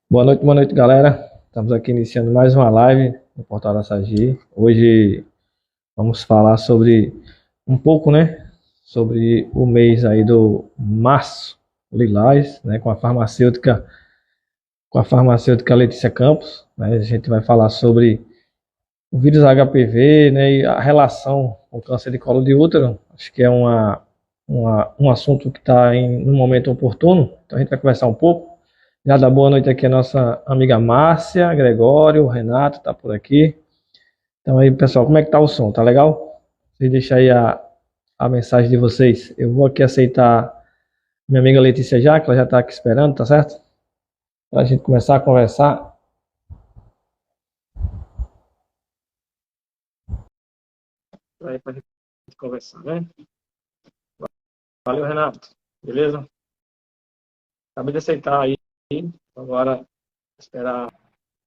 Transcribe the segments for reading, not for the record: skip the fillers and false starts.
Boa noite, galera. Estamos aqui iniciando mais uma live no Portal da Sagi. Hoje vamos falar sobre um pouco, né, sobre o mês aí do Março Lilás, né, com a farmacêutica Letícia Campos, né? A gente vai falar sobre o vírus HPV, né, e a relação com o câncer de colo de útero. Acho que é um assunto que está em um momento oportuno, então a gente vai conversar um pouco. Já dá boa noite aqui a nossa amiga Márcia, Gregório, o Renato tá por aqui. Então aí, pessoal, como é que tá o som? Tá legal? Vocês deixam aí a mensagem de vocês. Eu vou aqui aceitar minha amiga Letícia já, que ela já tá aqui esperando, tá certo? Pra gente começar a conversar. Aí para a gente conversar, né? Valeu, Renato. Beleza? Acabei de aceitar aí. Agora, esperar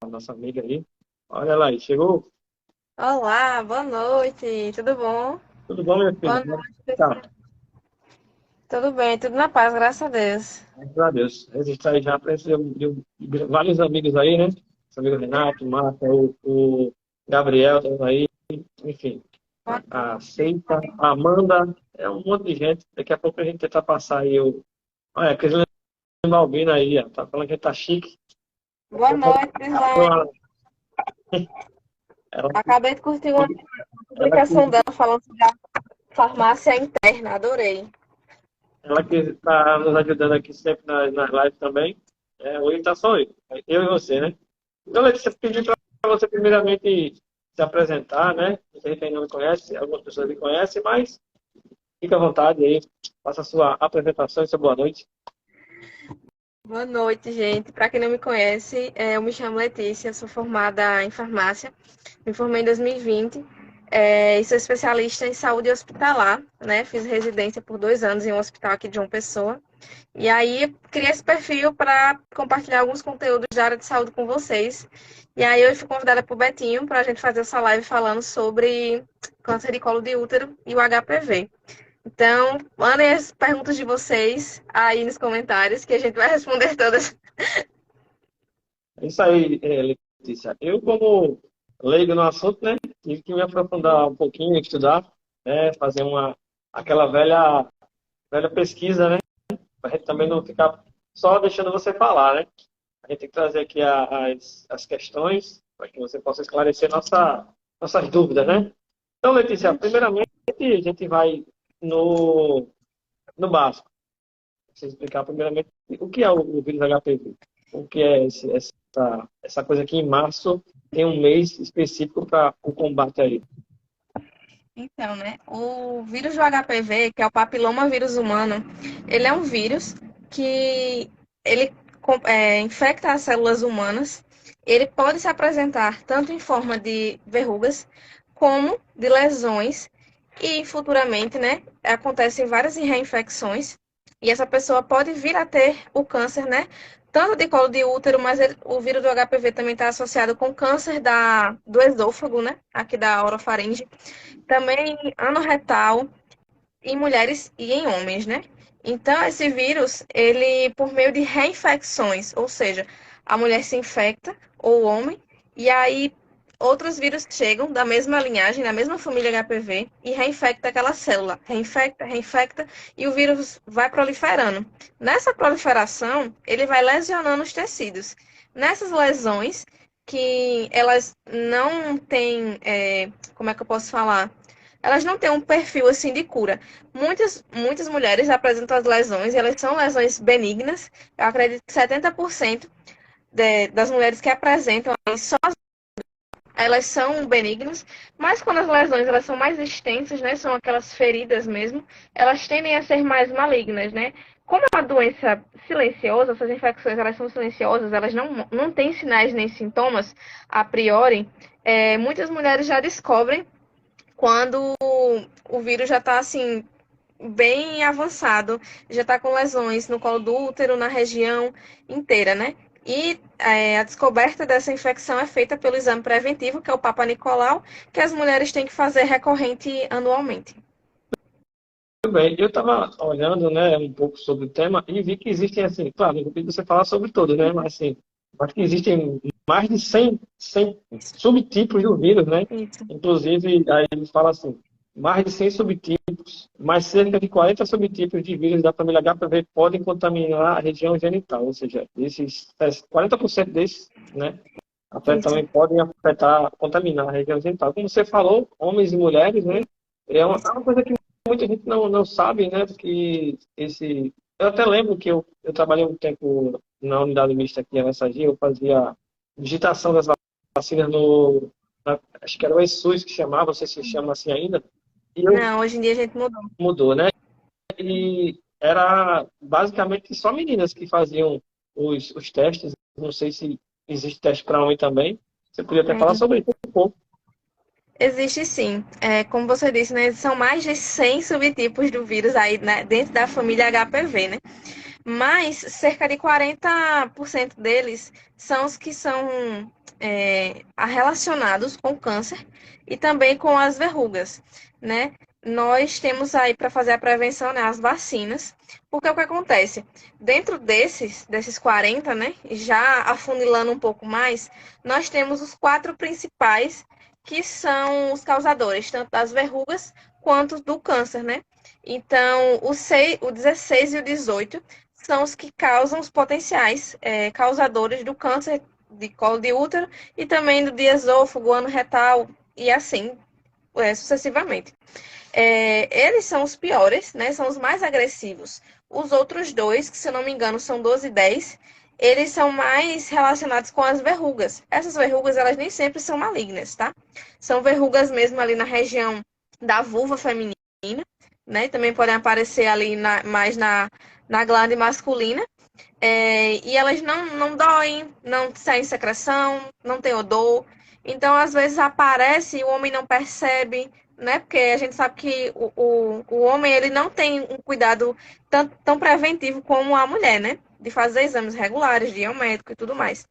a nossa amiga aí. Olha lá aí, chegou? Olá, boa noite, tudo bom? Tudo bom, minha filha? Boa Como é noite, que tá? pessoal. Tudo bem, tudo na paz, graças a Deus. Graças a Deus. Registrar aí já para vários amigos aí, né? Nosso amigo Renato, o Marco, o Gabriel, tá aí. Enfim, a Seita, a Amanda, é um monte de gente. Daqui a pouco a gente tenta passar aí o. Olha, aquele Balbino aí, ó, tá falando que tá chique. Boa noite, Crislane. Ela, Acabei de curtir uma ela publicação dela falando sobre a farmácia interna, adorei. Ela que está nos ajudando aqui sempre nas lives também. Hoje está só eu e você, né? Então, Letícia, pedir para você primeiramente se apresentar, né? Você que ainda não me conhece, algumas pessoas me conhecem, mas fica à vontade aí, faça a sua apresentação e sua boa noite. Boa noite, gente. Para quem não me conhece, eu me chamo Letícia, sou formada em farmácia, me formei em 2020 e sou especialista em saúde hospitalar, né? Fiz residência por 2 anos em um hospital aqui de João Pessoa. E aí, criei esse perfil para compartilhar alguns conteúdos da área de saúde com vocês. E aí, eu fui convidada por Betinho para a gente fazer essa live falando sobre câncer de colo de útero e o HPV. Então, mandem as perguntas de vocês aí nos comentários, que a gente vai responder todas. É isso aí, Letícia. Eu, como leigo no assunto, né? Tive que me aprofundar um pouquinho, estudar, né? Fazer aquela velha pesquisa, né? Para a gente também não ficar só deixando você falar, né? A gente tem que trazer aqui as questões para que você possa esclarecer nossas dúvidas, né? Então, Letícia, primeiramente a gente vai no, no básico. Você explicar primeiramente o que é o vírus HPV. O que é essa coisa que em março tem um mês específico para o combate aí. Então, né, o vírus do HPV, que é o papilomavírus humano, ele é um vírus que ele infecta as células humanas. Ele pode se apresentar tanto em forma de verrugas como de lesões e futuramente, né, acontecem várias reinfecções e essa pessoa pode vir a ter o câncer, né, tanto de colo de útero, mas o vírus do HPV também está associado com câncer do esôfago, né, aqui da orofaringe, também anorretal em mulheres e em homens, né? Então, esse vírus, ele, por meio de reinfecções, ou seja, a mulher se infecta, ou o homem, e aí outros vírus chegam da mesma linhagem, da mesma família HPV, e reinfecta aquela célula. Reinfecta, reinfecta, e o vírus vai proliferando. Nessa proliferação, ele vai lesionando os tecidos. Nessas lesões, que elas não têm, como é que eu posso falar? Elas não têm um perfil assim de cura. Muitas mulheres apresentam as lesões, e elas são lesões benignas. Eu acredito que 70% das mulheres que apresentam só elas são benignas, mas quando as lesões elas são mais extensas, né, são aquelas feridas mesmo, elas tendem a ser mais malignas, né? Como é uma doença silenciosa, essas infecções elas são silenciosas, elas não têm sinais nem sintomas a priori, muitas mulheres já descobrem quando o vírus já está assim bem avançado, já está com lesões no colo do útero, na região inteira, né? E a descoberta dessa infecção é feita pelo exame preventivo, que é o Papa Nicolau, que as mulheres têm que fazer recorrente anualmente. Tudo bem, eu estava olhando, né, um pouco sobre o tema e vi que existem, assim, claro, não pedi você falar sobre tudo, né, mas assim, Acho que existem mais de 100 Isso, subtipos do vírus, né? isso. Inclusive, aí eles falam assim, mais de 100 subtipos, mais cerca de 40 subtipos de vírus da família HPV podem contaminar a região genital, ou seja, esses 40% desses, né, Isso. também podem afetar, contaminar a região genital. Como você falou, homens e mulheres, né, é uma coisa que muita gente não sabe, né, que esse... Eu até lembro que eu trabalhei um tempo na unidade mista aqui em Alessagia, eu fazia digitação das vacinas acho que era o ESUS que chamava, não sei se chama assim ainda, e eu Não, hoje em dia a gente mudou. mudou, né? E era basicamente só meninas que faziam os testes. Não sei se existe teste para homem também. Você podia até falar sobre isso um pouco. Existe sim. Como você disse, né, são mais de 100 subtipos do vírus aí, né, dentro da família HPV, né? Mas cerca de 40% deles são os que são relacionados com câncer e também com as verrugas, né? Nós temos aí para fazer a prevenção, né, as vacinas, porque o que acontece? Dentro desses 40, né, já afunilando um pouco mais, nós temos os quatro principais que são os causadores, tanto das verrugas quanto do câncer, né? Então, o 16 e o 18 são os que causam os potenciais causadores do câncer de colo de útero e também do de esôfago, ano retal e assim sucessivamente. Eles são os piores, né? São os mais agressivos. Os outros dois, que se eu não me engano são 12 e 10, eles são mais relacionados com as verrugas. Essas verrugas, elas nem sempre são malignas, tá? São verrugas mesmo ali na região da vulva feminina, né? Também podem aparecer ali mais na glande masculina. E elas não doem, não saem secreção, não tem odor. Então, às vezes aparece e o homem não percebe, né? Porque a gente sabe que o homem ele não tem um cuidado tão preventivo como a mulher, né? De fazer exames regulares, de ir ao médico e tudo mais.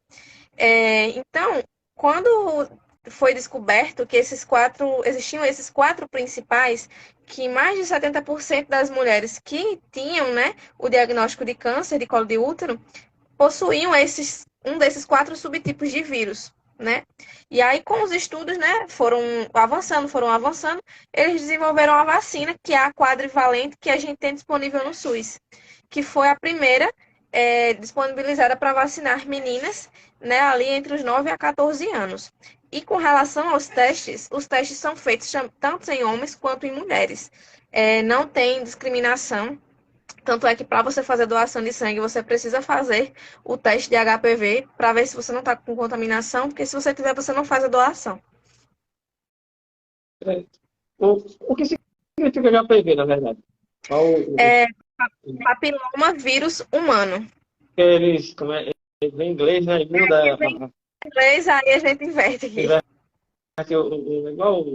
Então, quando foi descoberto que existiam esses quatro principais, que mais de 70% das mulheres que tinham, né, o diagnóstico de câncer de colo de útero possuíam um desses quatro subtipos de vírus, né? E aí, com os estudos, né, foram avançando, eles desenvolveram a vacina, que é a quadrivalente que a gente tem disponível no SUS, que foi a primeira disponibilizada para vacinar meninas, né, ali entre os 9 a 14 anos. E com relação aos testes, os testes são feitos tanto em homens quanto em mulheres. Não tem discriminação. Tanto é que para você fazer doação de sangue, você precisa fazer o teste de HPV para ver se você não está com contaminação, porque se você tiver, você não faz a doação. O que significa HPV, na verdade? É papiloma vírus humano. Como é, em inglês, né? E muda, Que vem em inglês, aí a gente inverte aqui. igual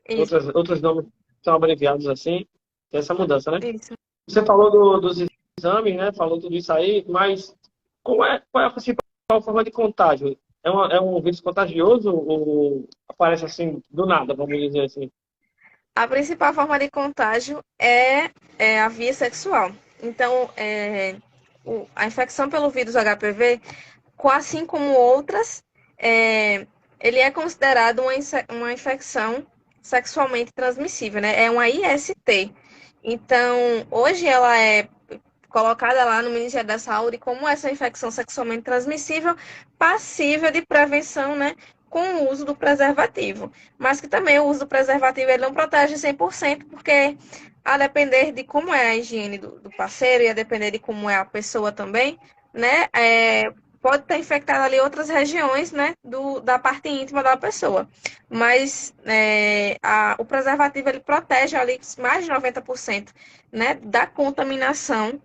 Isso, outros nomes são abreviados assim, tem essa mudança, né? isso. Você falou dos exames, né? Falou tudo isso aí, mas qual é a principal forma de contágio? É um vírus contagioso ou aparece assim do nada, vamos dizer assim? A principal forma de contágio é a via sexual. Então, a infecção pelo vírus HPV, assim como outras, ele é considerado uma infecção sexualmente transmissível, né? É uma IST. Então, hoje ela é colocada lá no Ministério da Saúde como essa infecção sexualmente transmissível, passível de prevenção, né? Com o uso do preservativo. Mas que também o uso do preservativo ele não protege 100%, porque a depender de como é a higiene do parceiro e a depender de como é a pessoa também, né? Pode ter infectado ali outras regiões, né? Da parte íntima da pessoa. Mas o preservativo ele protege ali mais de 90%, né? Da contaminação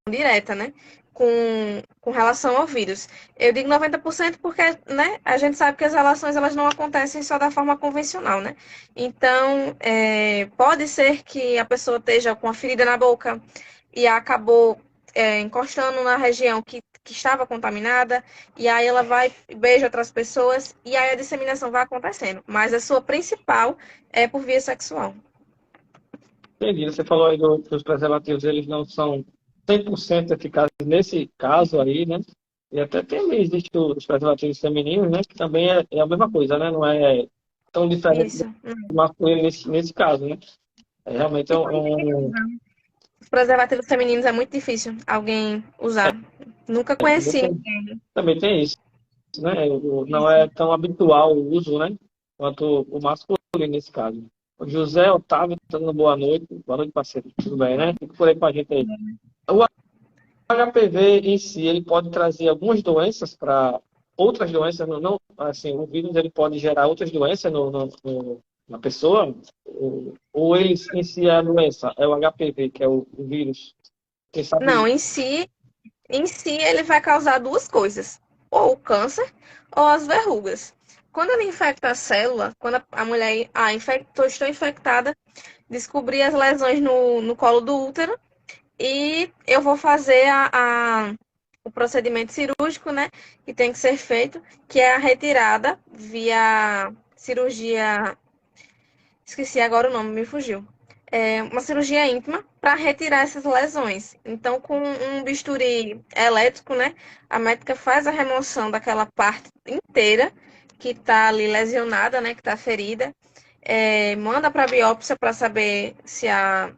direta, né? Com relação ao vírus. Eu digo 90% porque, né, a gente sabe que as relações elas não acontecem só da forma convencional, né? Então, pode ser que a pessoa esteja com a ferida na boca e acabou encostando na região que estava contaminada, e aí ela vai e beija outras pessoas, e aí a disseminação vai acontecendo. Mas a sua principal é por via sexual. Entendi. Você falou aí dos preservativos, eles não são 100% eficazes nesse caso aí, né? E até tem, existe os preservativos femininos, né? Que também é a mesma coisa, né? Não é tão diferente Isso. do masculino nesse caso, né? Realmente é E por que os preservativos femininos é muito difícil alguém usar? Nunca também conheci tem, ninguém. também tem isso, né? Não Isso. é tão habitual o uso, né? Quanto o masculino nesse caso. O José Otávio está dando boa noite, parceiro. Tudo bem, né? Fica por aí com a gente aí. O HPV em si, ele pode trazer algumas doenças para outras doenças, não, assim, o vírus ele pode gerar outras doenças na pessoa, ou ele em si é a doença, é o HPV, que é o vírus. Quem Não, sabe, em si ele vai causar duas coisas, ou o câncer ou as verrugas. Quando ele infecta a célula, quando a mulher estou infectada, descobri as lesões no colo do útero e eu vou fazer o procedimento cirúrgico, né, que tem que ser feito, que é a retirada via cirurgia, esqueci agora o nome, me fugiu. É uma cirurgia íntima para retirar essas lesões. Então, com um bisturi elétrico, né, a médica faz a remoção daquela parte inteira que está ali lesionada, né, que está ferida, manda para biópsia para saber se a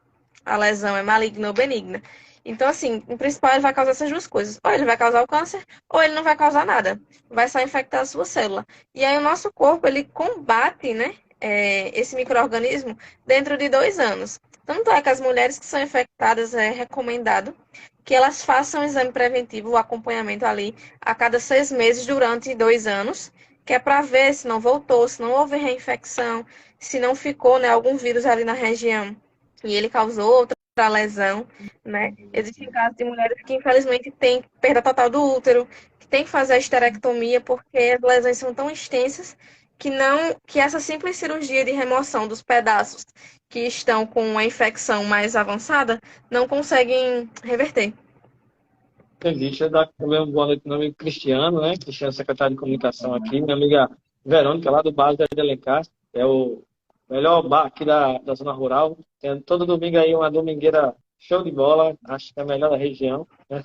lesão é maligna ou benigna. Então, assim, o principal ele vai causar essas duas coisas. Ou ele vai causar o câncer, ou ele não vai causar nada. Vai só infectar a sua célula. E aí o nosso corpo, ele combate, né, esse micro-organismo dentro de 2 anos. Tanto é que as mulheres que são infectadas é recomendado que elas façam um exame preventivo, o acompanhamento ali, a cada 6 meses durante 2 anos, que é para ver se não voltou, se não houve reinfecção, se não ficou, né, algum vírus ali na região e ele causou outra lesão, né? Existem casos de mulheres que infelizmente têm perda total do útero, que tem que fazer a esterectomia porque as lesões são tão extensas que essa simples cirurgia de remoção dos pedaços que estão com a infecção mais avançada não conseguem reverter. entendi. Deixa eu dar também uma boa noite para meu amigo Cristiano, né? Cristiano, secretário de comunicação aqui. Minha amiga Verônica, lá do Bar de Alencar, é o melhor bar aqui da zona rural. Tem todo domingo aí uma domingueira show de bola, acho que é a melhor da região, né?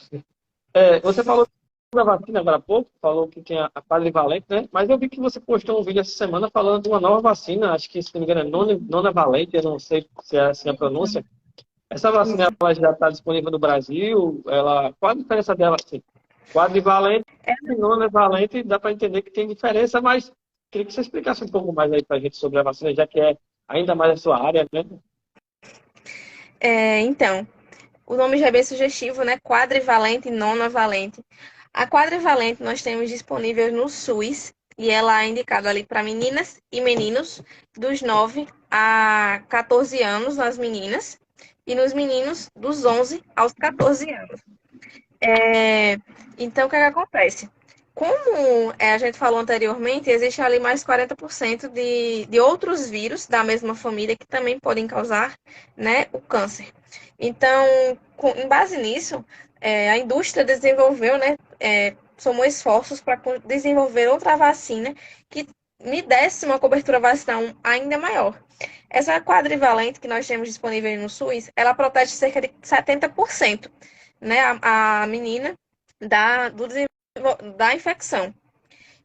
Você falou da vacina agora há pouco, falou que tem a quadrivalente, né? Mas eu vi que você postou um vídeo essa semana falando de uma nova vacina, acho que, se não me engano, é nonavalente, eu não sei se é assim a pronúncia. Essa vacina Isso. ela já está disponível no Brasil, qual a diferença dela? Assim? Quadrivalente e nonavalente, dá para entender que tem diferença, mas queria que você explicasse um pouco mais aí para a gente sobre a vacina, já que é ainda mais a sua área, né? Então, o nome já é bem sugestivo, né? Quadrivalente e nonavalente. A quadrivalente nós temos disponível no SUS e ela é indicada ali para meninas e meninos dos 9 a 14 anos nas meninas e nos meninos dos 11 aos 14 anos. É, então, o que é que acontece? Como a gente falou anteriormente, existe ali mais 40% de outros vírus da mesma família que também podem causar, né, o câncer. Então, em base nisso, a indústria desenvolveu, né, somou esforços para desenvolver outra vacina que me desse uma cobertura vacinal ainda maior. Essa quadrivalente que nós temos disponível no SUS, ela protege cerca de 70%, né, a menina da infecção.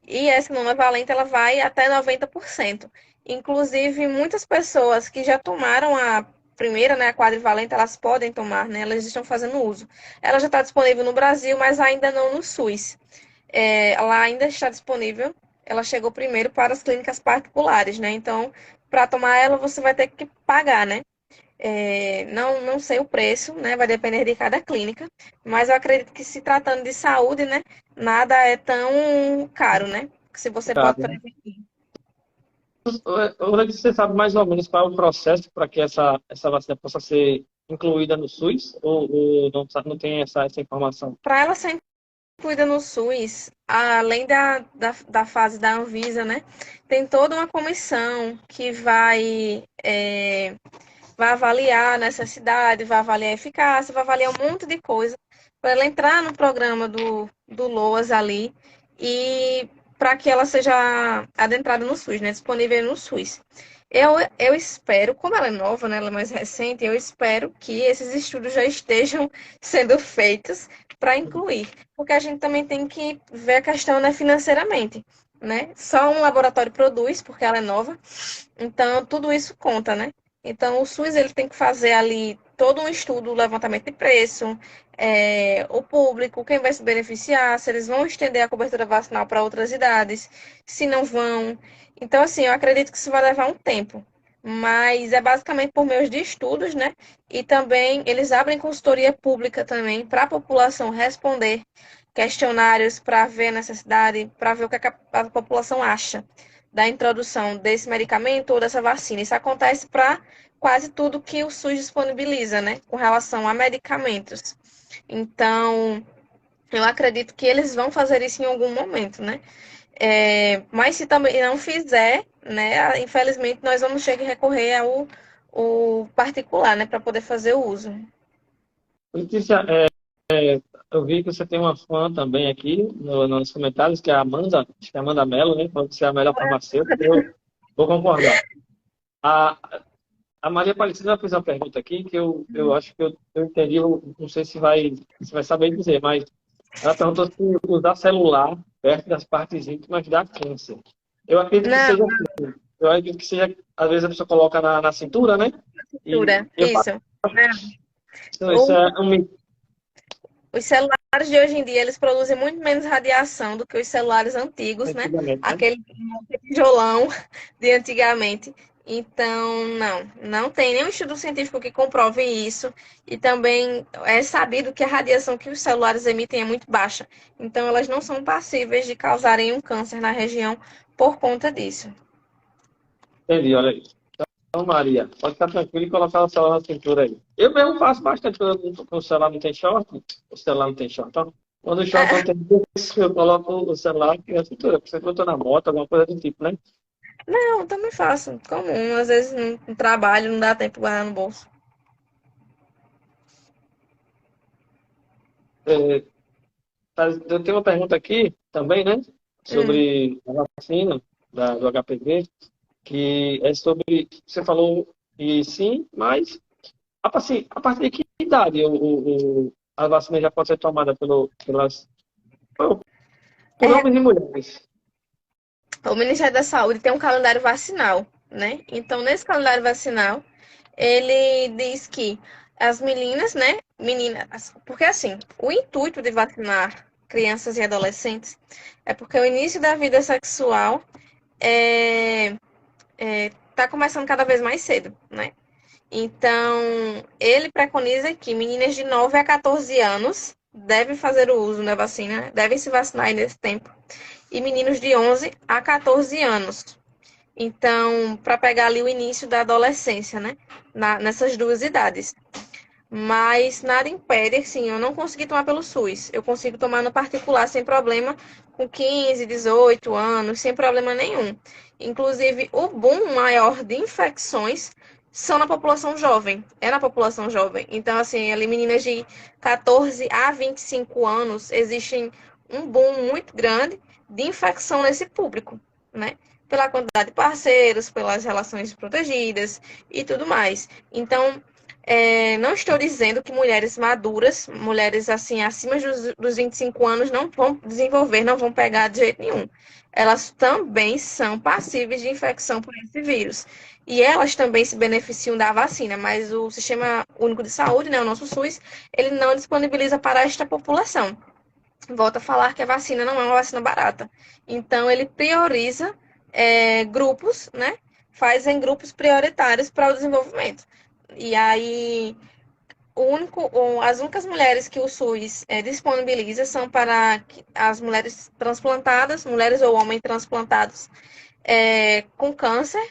E essa monovalente ela vai até 90%. Inclusive, muitas pessoas que já tomaram a primeira, né, a quadrivalente, elas podem tomar, né, elas estão fazendo uso. Ela já está disponível no Brasil, mas ainda não no SUS. Ela ainda está disponível, ela chegou primeiro para as clínicas particulares, né? Então, para tomar ela, você vai ter que pagar, né? Não sei o preço, né? Vai depender de cada clínica, mas eu acredito que se tratando de saúde, né? Nada é tão caro, né? Se você pode Claro. prevenir. Onde você sabe mais ou menos qual é o processo para que essa vacina possa ser incluída no SUS? Ou não tem essa informação? Para ela ser incluída no SUS, além da fase da Anvisa, né? Tem toda uma comissão que vai avaliar a necessidade, vai avaliar a eficácia, vai avaliar um monte de coisa para ela entrar no programa do LOAS ali e para que ela seja adentrada no SUS, né? Disponível no SUS. Eu espero, como ela é nova, né? Ela é mais recente, eu espero que esses estudos já estejam sendo feitos para incluir, porque a gente também tem que ver a questão, né, financeiramente, né? Só um laboratório produz, porque ela é nova, então tudo isso conta, né? Então o SUS ele tem que fazer ali todo um estudo, levantamento de preço, o público, quem vai se beneficiar, se eles vão estender a cobertura vacinal para outras idades, se não vão. Então, assim, eu acredito que isso vai levar um tempo, mas é basicamente por meio de estudos, né? E também eles abrem consultoria pública também para a população responder questionários para ver a necessidade, para ver o que a população acha da introdução desse medicamento ou dessa vacina. Isso acontece para quase tudo que o SUS disponibiliza, né? Com relação a medicamentos. Então, eu acredito que eles vão fazer isso em algum momento, né? Mas se também não fizer, né, infelizmente nós vamos ter que recorrer ao o particular, né, para poder fazer o uso. Letícia, eu vi que você tem uma fã também aqui nos comentários, que é a Amanda, acho que é a Amanda Mello, né? Falando que você é a melhor farmacêutica. Eu vou concordar. A, a Maria Aparecida fez uma pergunta aqui que eu acho que eu entendi, eu não sei se vai saber dizer, mas ela perguntou se usar celular perto das partes íntimas dá câncer. Eu acredito que Não, seja assim. Eu acredito que seja, às vezes a pessoa coloca na cintura, né? E cintura, eu isso. isso é um mito. Os celulares de hoje em dia, eles produzem muito menos radiação do que os celulares antigos, né? Antigamente, né? Aquele tijolão de antigamente. Então, não tem nenhum estudo científico que comprove isso. E também é sabido que a radiação que os celulares emitem é muito baixa. Então, elas não são passíveis de causarem um câncer na região por conta disso. Entendi, olha aí. Então, Maria, pode ficar tranquilo e colocar o celular na cintura aí. Eu mesmo faço bastante quando o celular não tem short. O celular não tem short, ó. Quando o short não tem isso, eu coloco o celular aqui na cintura. Porque sempre eu tô na moto, alguma coisa do tipo, né? Não, eu também faço. Comum, às vezes no trabalho não dá tempo de guardar no bolso. É, eu tenho uma pergunta aqui também, né? Hum. Sobre a vacina do HPV, que é sobre. Você falou e sim, mas assim, a partir de que idade a vacina já pode ser tomada por É, homens e mulheres? o Ministério da Saúde tem um calendário vacinal, né? Então, nesse calendário vacinal, ele diz que as meninas, né? Meninas, porque assim, o intuito de vacinar crianças e adolescentes é porque o início da vida sexual é, tá começando cada vez mais cedo, né? Então, ele preconiza que meninas de 9 a 14 anos devem fazer o uso da vacina, devem se vacinar aí nesse tempo, e meninos de 11 a 14 anos. Então, para pegar ali o início da adolescência, né? Nessas duas idades. Mas nada impede, assim, eu não consegui tomar pelo SUS. Eu consigo tomar no particular sem problema, com 15, 18 anos, sem problema nenhum. Inclusive, o boom maior de infecções são na população jovem. É na população jovem. Então, assim, ali meninas de 14 a 25 anos, existem um boom muito grande de infecção nesse público, né? Pela quantidade de parceiros, pelas relações protegidas e tudo mais. Então, não estou dizendo que mulheres maduras, mulheres assim acima dos 25 anos, não vão desenvolver, não vão pegar de jeito nenhum. Elas também são passíveis de infecção por esse vírus. E elas também se beneficiam da vacina, mas o Sistema Único de Saúde, né, o nosso SUS, ele não disponibiliza para esta população. Volto a falar que a vacina não é uma vacina barata. Então, ele prioriza grupos, né? Faz em grupos prioritários para o desenvolvimento. E aí, as únicas mulheres que o SUS disponibiliza são para as mulheres transplantadas, mulheres ou homens transplantados com câncer,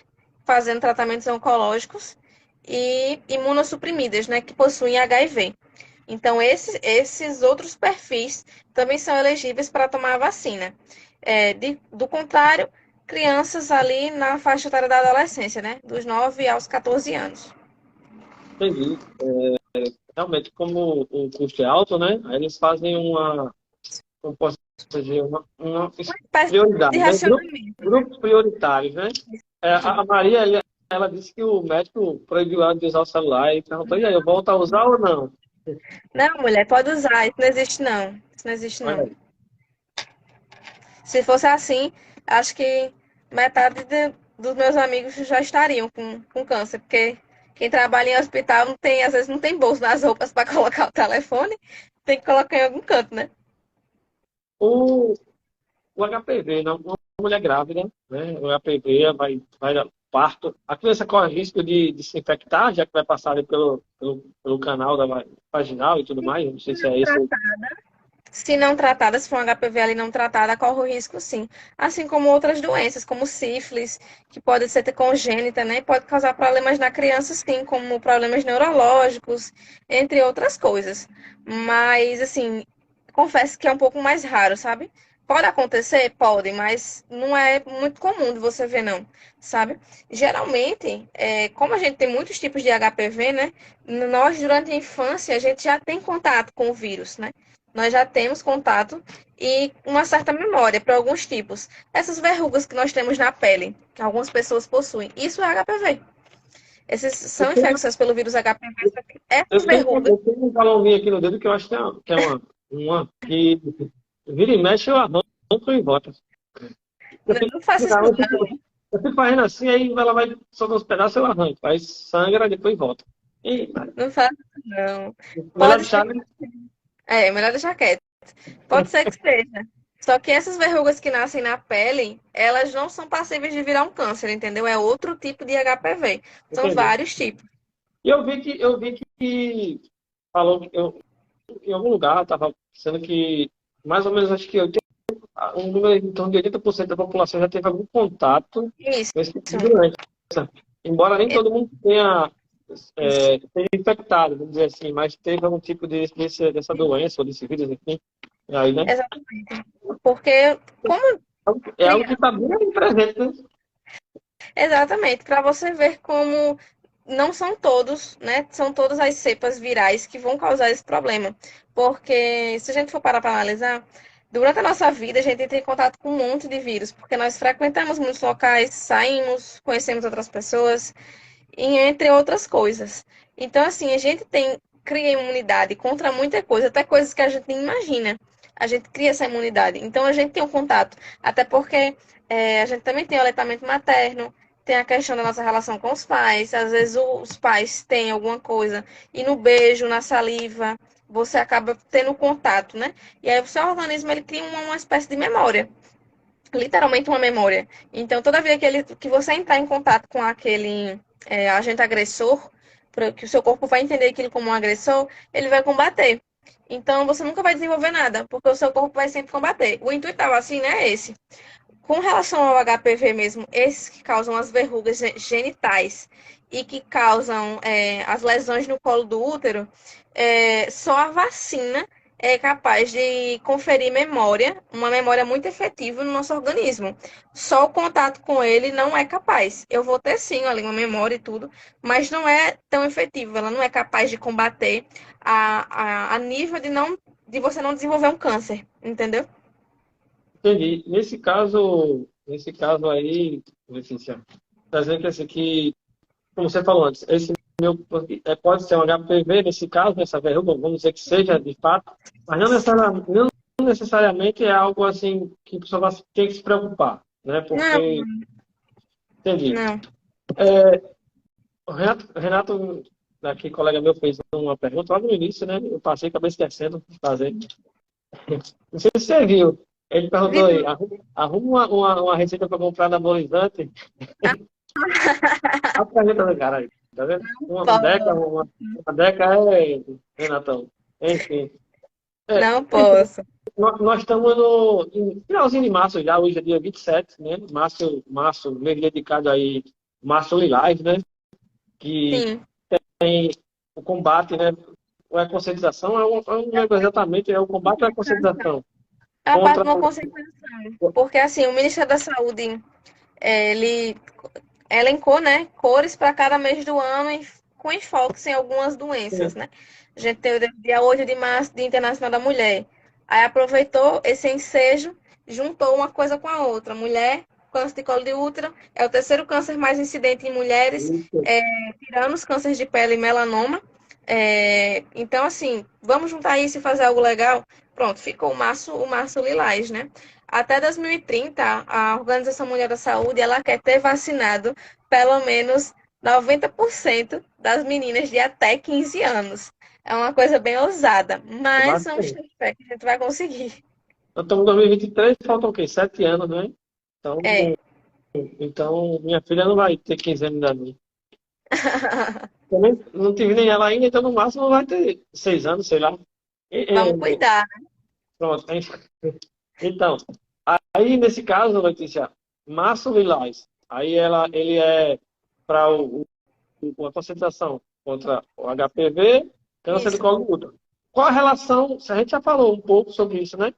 fazendo tratamentos oncológicos e imunossuprimidas, né, que possuem HIV. Então, esses outros perfis também são elegíveis para tomar a vacina. Do contrário, crianças ali na faixa etária da adolescência, né, dos 9 aos 14 anos. Entendi. Realmente, como o custo é alto, né? Aí eles fazem como posso dizer, uma Uma espécie de prioridade, né? racionamento. Grupos prioritários, né? A Maria, ela disse que o médico proibiu ela de usar o celular e perguntou, e aí, eu volto a usar ou não? Não, mulher, pode usar. Isso não existe, não. Isso não existe, Olha não. aí. Se fosse assim, acho que metade dos meus amigos já estariam com câncer, porque quem trabalha em hospital não tem, às vezes não tem bolso nas roupas para colocar o telefone, tem que colocar em algum canto, né? O, o HPV, não, uma mulher grávida, né? O HPV vai dar parto. A criança corre risco de se infectar, já que vai passar ali pelo canal vaginal e tudo mais. Não sei se é isso. Se não tratada, se for um HPV ali não tratada, corre o risco sim. Assim como outras doenças, como sífilis, que pode ser congênita, né? Pode causar problemas na criança, sim, como problemas neurológicos, entre outras coisas. Mas, assim, confesso que é um pouco mais raro, sabe? Pode acontecer? Pode, mas não é muito comum de você ver, não, sabe? Geralmente, como a gente tem muitos tipos de HPV, né? Nós, durante a infância, a gente já tem contato com o vírus, né? Nós já temos contato e uma certa memória para alguns tipos. Essas verrugas que nós temos na pele, que algumas pessoas possuem, isso é HPV. Essas Eu são tenho, infecções pelo vírus HPV. Só que essas eu tenho, verrugas, eu tenho um balãozinho aqui no dedo que eu acho que é uma que vira e mexe eu arranco e volta. Eu fico, não faço isso eu não, fico, eu fico fazendo assim, aí ela vai soltando uns pedaços eu arranco. Aí sangra, depois volta. E, não faço isso não. melhor Pode ser, deixar, né? melhor deixar quieto. Pode ser que seja. Só que essas verrugas que nascem na pele, elas não são passíveis de virar um câncer, entendeu? É outro tipo de HPV. São Entendi. vários tipos. E eu vi que falou que em algum lugar estava sendo que mais ou menos acho que um número em torno de 80% da população já teve algum contato Isso. com esse tipo de doença. Embora nem todo mundo seja infectado, vamos dizer assim, mas teve algum tipo dessa doença ou desse vírus, enfim. E aí, né? Exatamente. Porque, como É algo que está bem presente, né? exatamente, para você ver como não são todos, né? São todas as cepas virais que vão causar esse problema. Porque se a gente for parar para analisar, durante a nossa vida a gente entra em contato com um monte de vírus, porque nós frequentamos muitos locais, saímos, conhecemos outras pessoas, e entre outras coisas. Então, assim, a gente cria imunidade contra muita coisa, até coisas que a gente nem imagina. A gente cria essa imunidade. Então, a gente tem um contato. Até porque a gente também tem o aleitamento materno, tem a questão da nossa relação com os pais. Às vezes, os pais têm alguma coisa, e no beijo, na saliva, você acaba tendo contato, né? E aí, o seu organismo ele cria uma espécie de memória, literalmente uma memória. Então, toda vez que você entrar em contato com aquele agente agressor, que o seu corpo vai entender aquilo como um agressor, ele vai combater. Então, você nunca vai desenvolver nada, porque o seu corpo vai sempre combater. O intuito da vacina é esse. Com relação ao HPV mesmo, esses que causam as verrugas genitais e que causam as lesões no colo do útero, só a vacina é capaz de conferir memória, uma memória muito efetiva no nosso organismo. Só o contato com ele não é capaz. Eu vou ter sim ali uma memória e tudo, mas não é tão efetiva. Ela não é capaz de combater a nível de você não desenvolver um câncer, entendeu? Entendi. Nesse caso aí, Letícia, está dizendo que esse aqui, como você falou antes, esse meu pode ser um HPV nesse caso, nessa verruga, vamos dizer que seja de fato, mas não necessariamente é algo assim que a pessoa vai ter que se preocupar, né? Não, Porque, entendi. não. O Renato, aqui, colega meu, fez uma pergunta lá no início, né? Eu passei, acabei esquecendo de fazer. Não sei se você viu. Ele perguntou aí, arruma uma receita para comprar anabolizante. A pergunta do cara aí, tá vendo? Uma deca, uma deca Renatão. Enfim. Não É isso. posso. Nós estamos no finalzinho de março já, hoje é dia 27, né? Março, mês dedicado aí, Março Lilás, né? Que Sim. tem o combate, né? A conscientização não é exatamente, é o combate à conscientização É a parte contra. de uma conscientização. Porque, assim, o Ministério da Saúde, ele elencou, né, cores para cada mês do ano com enfoques em algumas doenças, né? A gente tem o dia 8 de março, Dia Internacional da Mulher. Aí aproveitou esse ensejo, juntou uma coisa com a outra. Mulher, câncer de colo de útero, é o terceiro câncer mais incidente em mulheres, tirando os cânceres de pele e melanoma. Então, assim, vamos juntar isso e fazer algo legal? Pronto, ficou o Março Lilás, né? Até 2030, a Organização Mundial da Saúde, ela quer ter vacinado pelo menos 90% das meninas de até 15 anos. É uma coisa bem ousada, É mas vamos bastante. ter fé que a gente vai conseguir. Nós estamos em 2023, faltam o quê? 7 anos, né? É. Então, minha filha não vai ter 15 anos ainda. Não. Também não tive nem ela ainda, então no máximo vai ter 6 anos, sei lá. Vamos E, cuidar. pronto. Então, aí nesse caso, Letícia, Márcio Lilás, aí ele é para a concentração contra o HPV, câncer de Isso. colo de útero. Qual a relação? A gente já falou um pouco sobre isso, né?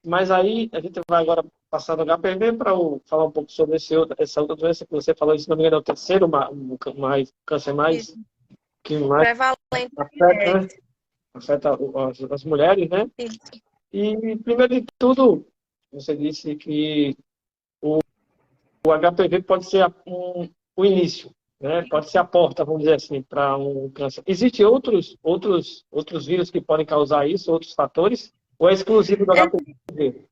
Mas aí a gente vai agora passar do HPV para falar um pouco sobre essa outra doença que você falou, se não me engano, é o terceiro câncer mais Isso. que mais Prevalente em afeta, né? mulheres. Afeta as mulheres, né? Isso. E primeiro de tudo, você disse que o HPV pode ser o início, né? Pode ser a porta, vamos dizer assim, para um câncer. Existem outros vírus que podem causar isso, outros fatores, ou é exclusivo do HPV?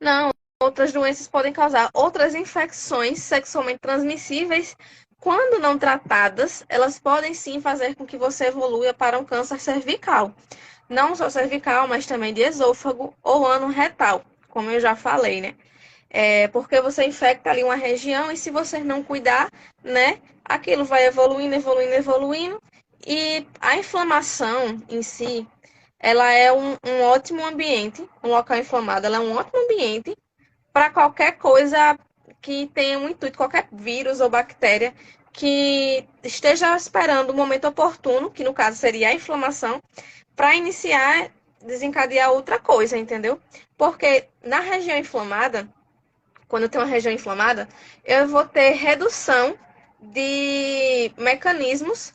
Não, outras doenças podem causar outras infecções sexualmente transmissíveis. Quando não tratadas, elas podem sim fazer com que você evolua para um câncer cervical. Não só cervical, mas também de esôfago ou ano retal, como eu já falei, né? Porque você infecta ali uma região e se você não cuidar, né, aquilo vai evoluindo, evoluindo, evoluindo. E a inflamação em si, ela é um ótimo ambiente, um local inflamado, ela é um ótimo ambiente para qualquer coisa que tenha um intuito, qualquer vírus ou bactéria que esteja esperando o momento oportuno, que no caso seria a inflamação, para iniciar, desencadear outra coisa, entendeu? Porque na região inflamada, quando eu tenho uma região inflamada, eu vou ter redução de mecanismos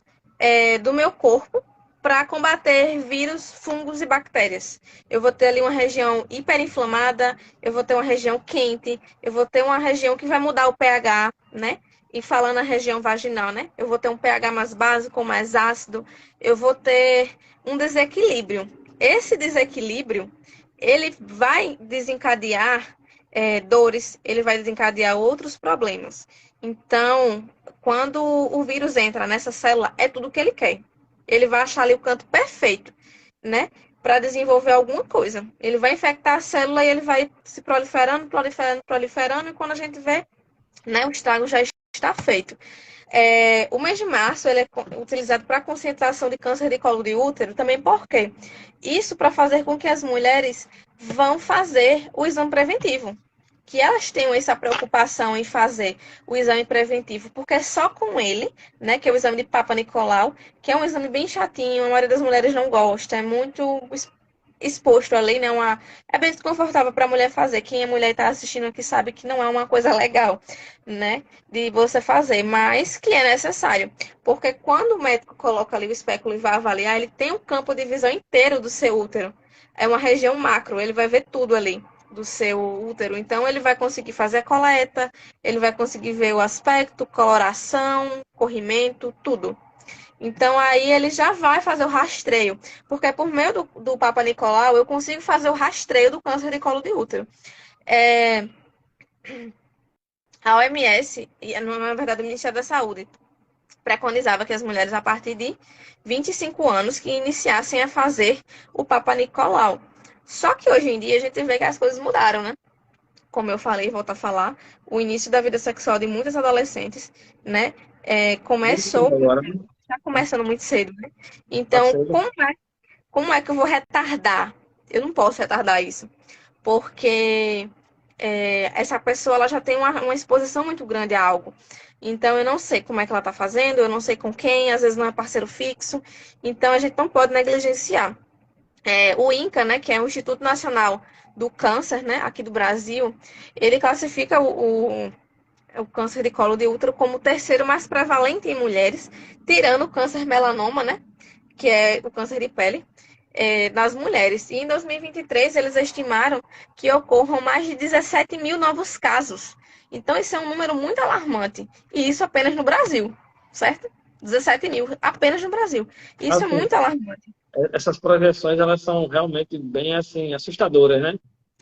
do meu corpo para combater vírus, fungos e bactérias. Eu vou ter ali uma região hiperinflamada, eu vou ter uma região quente, eu vou ter uma região que vai mudar o pH, né? E falando a região vaginal, né? Eu vou ter um pH mais básico, mais ácido, eu vou ter um desequilíbrio. Esse desequilíbrio, ele vai desencadear dores, ele vai desencadear outros problemas. Então, quando o vírus entra nessa célula, é tudo o que ele quer. Ele vai achar ali o canto perfeito, né? Para desenvolver alguma coisa. Ele vai infectar a célula e ele vai se proliferando, proliferando, proliferando, e quando a gente vê, né, o estrago já está feito. O mês de março ele é utilizado para concentração de câncer de colo de útero, também porque isso para fazer com que as mulheres vão fazer o exame preventivo. Que elas tenham essa preocupação em fazer o exame preventivo, porque é só com ele, né, que é o exame de Papa Nicolau, que é um exame bem chatinho, a maioria das mulheres não gosta, é muito exposto ali, né? É bem desconfortável para a mulher fazer. Quem é mulher e está assistindo aqui sabe que não é uma coisa legal, né? De você fazer, mas que é necessário. Porque quando o médico coloca ali o espéculo e vai avaliar, ele tem um campo de visão inteiro do seu útero. É uma região macro, ele vai ver tudo ali do seu útero. Então, ele vai conseguir fazer a coleta, ele vai conseguir ver o aspecto, coloração, corrimento, tudo. Então aí ele já vai fazer o rastreio, porque por meio do Papa Nicolau eu consigo fazer o rastreio do câncer de colo de útero. É, a OMS, e na verdade o Ministério da Saúde, preconizava que as mulheres a partir de 25 anos que iniciassem a fazer o Papa Nicolau. Só que hoje em dia a gente vê que as coisas mudaram, né? Como eu falei, volto a falar, o início da vida sexual de muitas adolescentes, né? Muito Começou, cedo agora, está começando muito cedo, né? tá Então, cedo. como é que eu vou retardar? Eu não posso retardar isso, porque essa pessoa ela já tem uma exposição muito grande a algo. Então, eu não sei como é que ela está fazendo, eu não sei com quem, às vezes não é parceiro fixo. Então, a gente não pode negligenciar. O INCA, né, que é o Instituto Nacional do Câncer, né, aqui do Brasil, ele classifica o câncer de colo de útero como o terceiro mais prevalente em mulheres, tirando o câncer melanoma, né, que é o câncer de pele, nas mulheres. E em 2023, eles estimaram que ocorram mais de 17 mil novos casos. Então, isso é um número muito alarmante. E isso apenas no Brasil, certo? 17 mil apenas no Brasil. Isso é Assim, muito alarmante. essas projeções, elas são realmente bem, assim, assustadoras, né?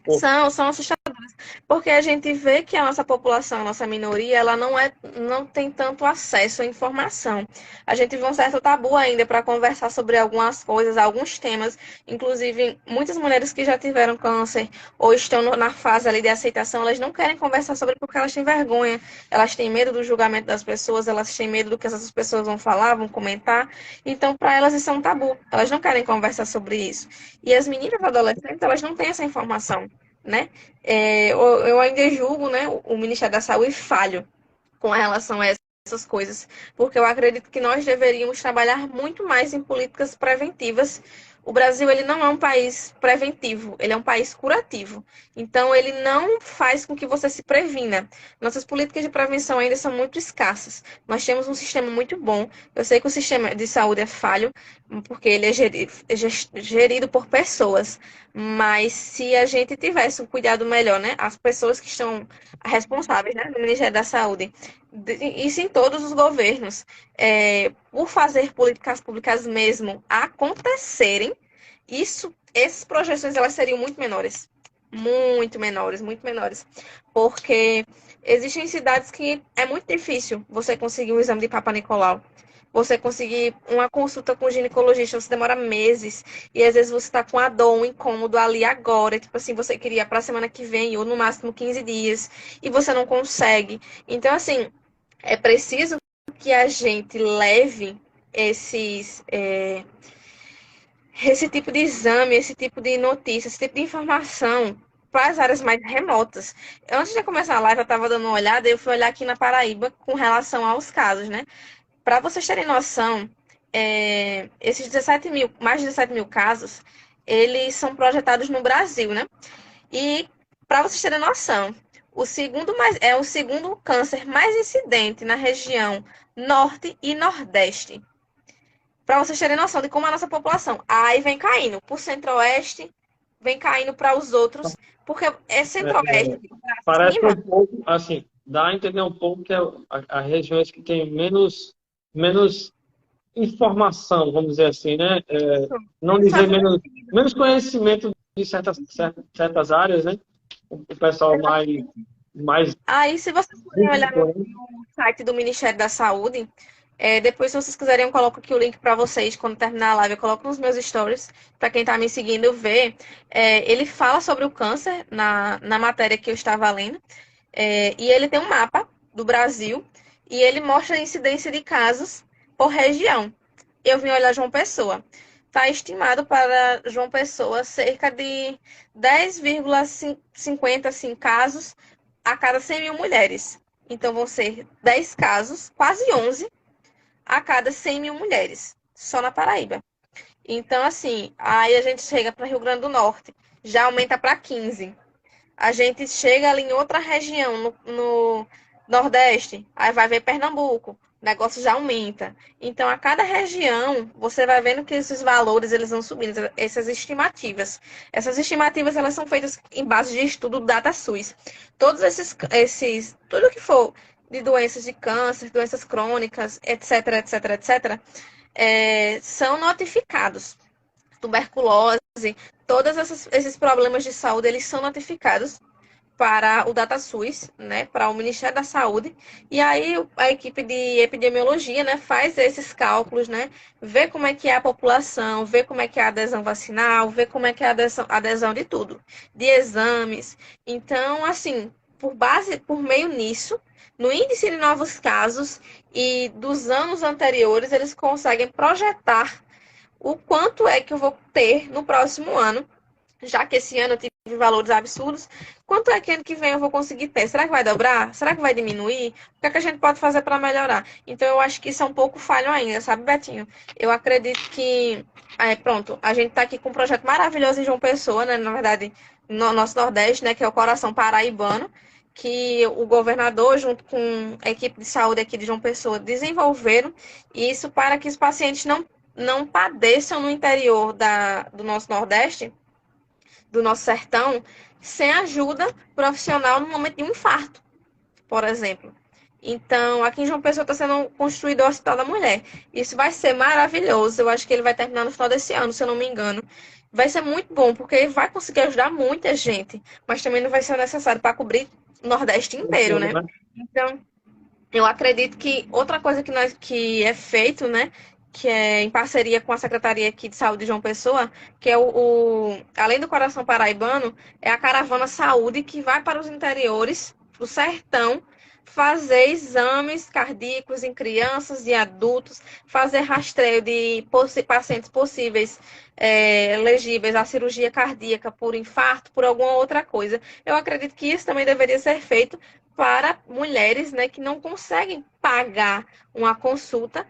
Por- São assustadoras, porque a gente vê que a nossa população, a nossa minoria, ela não tem tanto acesso à informação. A gente vê um certo tabu ainda para conversar sobre algumas coisas, alguns temas, inclusive muitas mulheres que já tiveram câncer ou estão na fase ali de aceitação, elas não querem conversar sobre porque elas têm vergonha, elas têm medo do julgamento das pessoas, elas têm medo do que essas pessoas vão falar, vão comentar. Então, para elas isso é um tabu. Elas não querem conversar sobre isso. E as meninas adolescentes, elas não têm essa informação, né? Eu ainda julgo, né, o Ministério da Saúde falho com relação a essas coisas, porque eu acredito que nós deveríamos trabalhar muito mais em políticas preventivas. O Brasil, ele não é um país preventivo, ele é um país curativo. Então, ele não faz com que você se previna. Nossas políticas de prevenção ainda são muito escassas. Nós temos um sistema muito bom. Eu sei que o sistema de saúde é falho, porque ele é gerido por pessoas. Mas se a gente tivesse um cuidado melhor, né? As pessoas que estão responsáveis, né, do Ministério da Saúde, isso em todos os governos, por fazer políticas públicas mesmo acontecerem, essas projeções elas seriam muito menores. Muito menores, muito menores. Porque existem cidades que é muito difícil você conseguir um exame de Papa Nicolau. Você conseguir uma consulta com o ginecologista, você demora meses. E às vezes você tá com a dor, um incômodo ali agora. Tipo assim, você queria pra semana que vem, ou no máximo 15 dias. E você não consegue. Então, assim, é preciso que a gente leve esse tipo de exame, esse tipo de notícia, esse tipo de informação para as áreas mais remotas. Antes de começar a live, eu estava dando uma olhada e eu fui olhar aqui na Paraíba com relação aos casos, né? Para vocês terem noção, esses 17 mil, mais de 17 mil casos, eles são projetados no Brasil, né? E para vocês terem noção, é o segundo câncer mais incidente na região norte e nordeste. Para vocês terem noção de como é a nossa população. Aí vem caindo para o centro-oeste, vem caindo para os outros, porque é é, centro-oeste para parece cima. um pouco, assim, dá a entender um pouco que é as regiões que têm menos informação, vamos dizer assim, né? Não dizer menos conhecimento de certas áreas, né? O pessoal mais Aí, se vocês forem olhar no site do Ministério da Saúde, depois, se vocês quiserem, eu coloco aqui o link para vocês quando terminar a live. Eu coloco nos meus stories para quem está me seguindo ver. Ele fala sobre o câncer na matéria que eu estava lendo. E ele tem um mapa do Brasil e ele mostra a incidência de casos por região. Eu vim olhar João Pessoa. Está estimado para João Pessoa cerca de 10,50 assim, casos a cada 100 mil mulheres. Então vão ser 10 casos, quase 11, a cada 100 mil mulheres, só na Paraíba. Então, assim, aí a gente chega para Rio Grande do Norte, já aumenta para 15. A gente chega ali em outra região, no Nordeste, aí vai ver Pernambuco, o negócio já aumenta. Então, a cada região, você vai vendo que esses valores eles vão subindo, essas estimativas. Essas estimativas elas são feitas em base de estudo do DataSUS. Todos tudo que for de doenças de câncer, doenças crônicas, etc, etc, etc, são notificados. Tuberculose, todos esses problemas de saúde, eles são notificados para o DataSUS, né, para o Ministério da Saúde, e aí a equipe de epidemiologia, né, faz esses cálculos, né, vê como é que é a população, vê como é que é a adesão vacinal, vê como é que é a adesão de tudo, de exames. Então, assim, por meio nisso, no índice de novos casos e dos anos anteriores, eles conseguem projetar o quanto é que eu vou ter no próximo ano, já que esse ano eu tive valores absurdos, quanto é que ano que vem eu vou conseguir ter? Será que vai dobrar? Será que vai diminuir? O que é que a gente pode fazer para melhorar? Então, eu acho que isso é um pouco falho ainda, sabe, Betinho? Eu acredito que, pronto, a gente está aqui com um projeto maravilhoso em João Pessoa, né? Na verdade, no nosso Nordeste, né? Que é o Coração Paraibano, que o governador, junto com a equipe de saúde aqui de João Pessoa, desenvolveram isso para que os pacientes não padeçam no interior do nosso Nordeste, do nosso sertão, sem ajuda profissional no momento de um infarto, por exemplo. Então, aqui em João Pessoa está sendo construído o Hospital da Mulher. Isso vai ser maravilhoso. Eu acho que ele vai terminar no final desse ano, se eu não me engano. Vai ser muito bom, porque ele vai conseguir ajudar muita gente. Mas também não vai ser necessário para cobrir o Nordeste inteiro, né? Né? Então, eu acredito que outra coisa que é feito, né, que é em parceria com a Secretaria aqui de Saúde de João Pessoa, que é além do Coração Paraibano, é a Caravana Saúde que vai para os interiores, para o sertão, fazer exames cardíacos em crianças e adultos, fazer rastreio de pacientes possíveis elegíveis à cirurgia cardíaca por infarto, por alguma outra coisa. Eu acredito que isso também deveria ser feito para mulheres, né, que não conseguem pagar uma consulta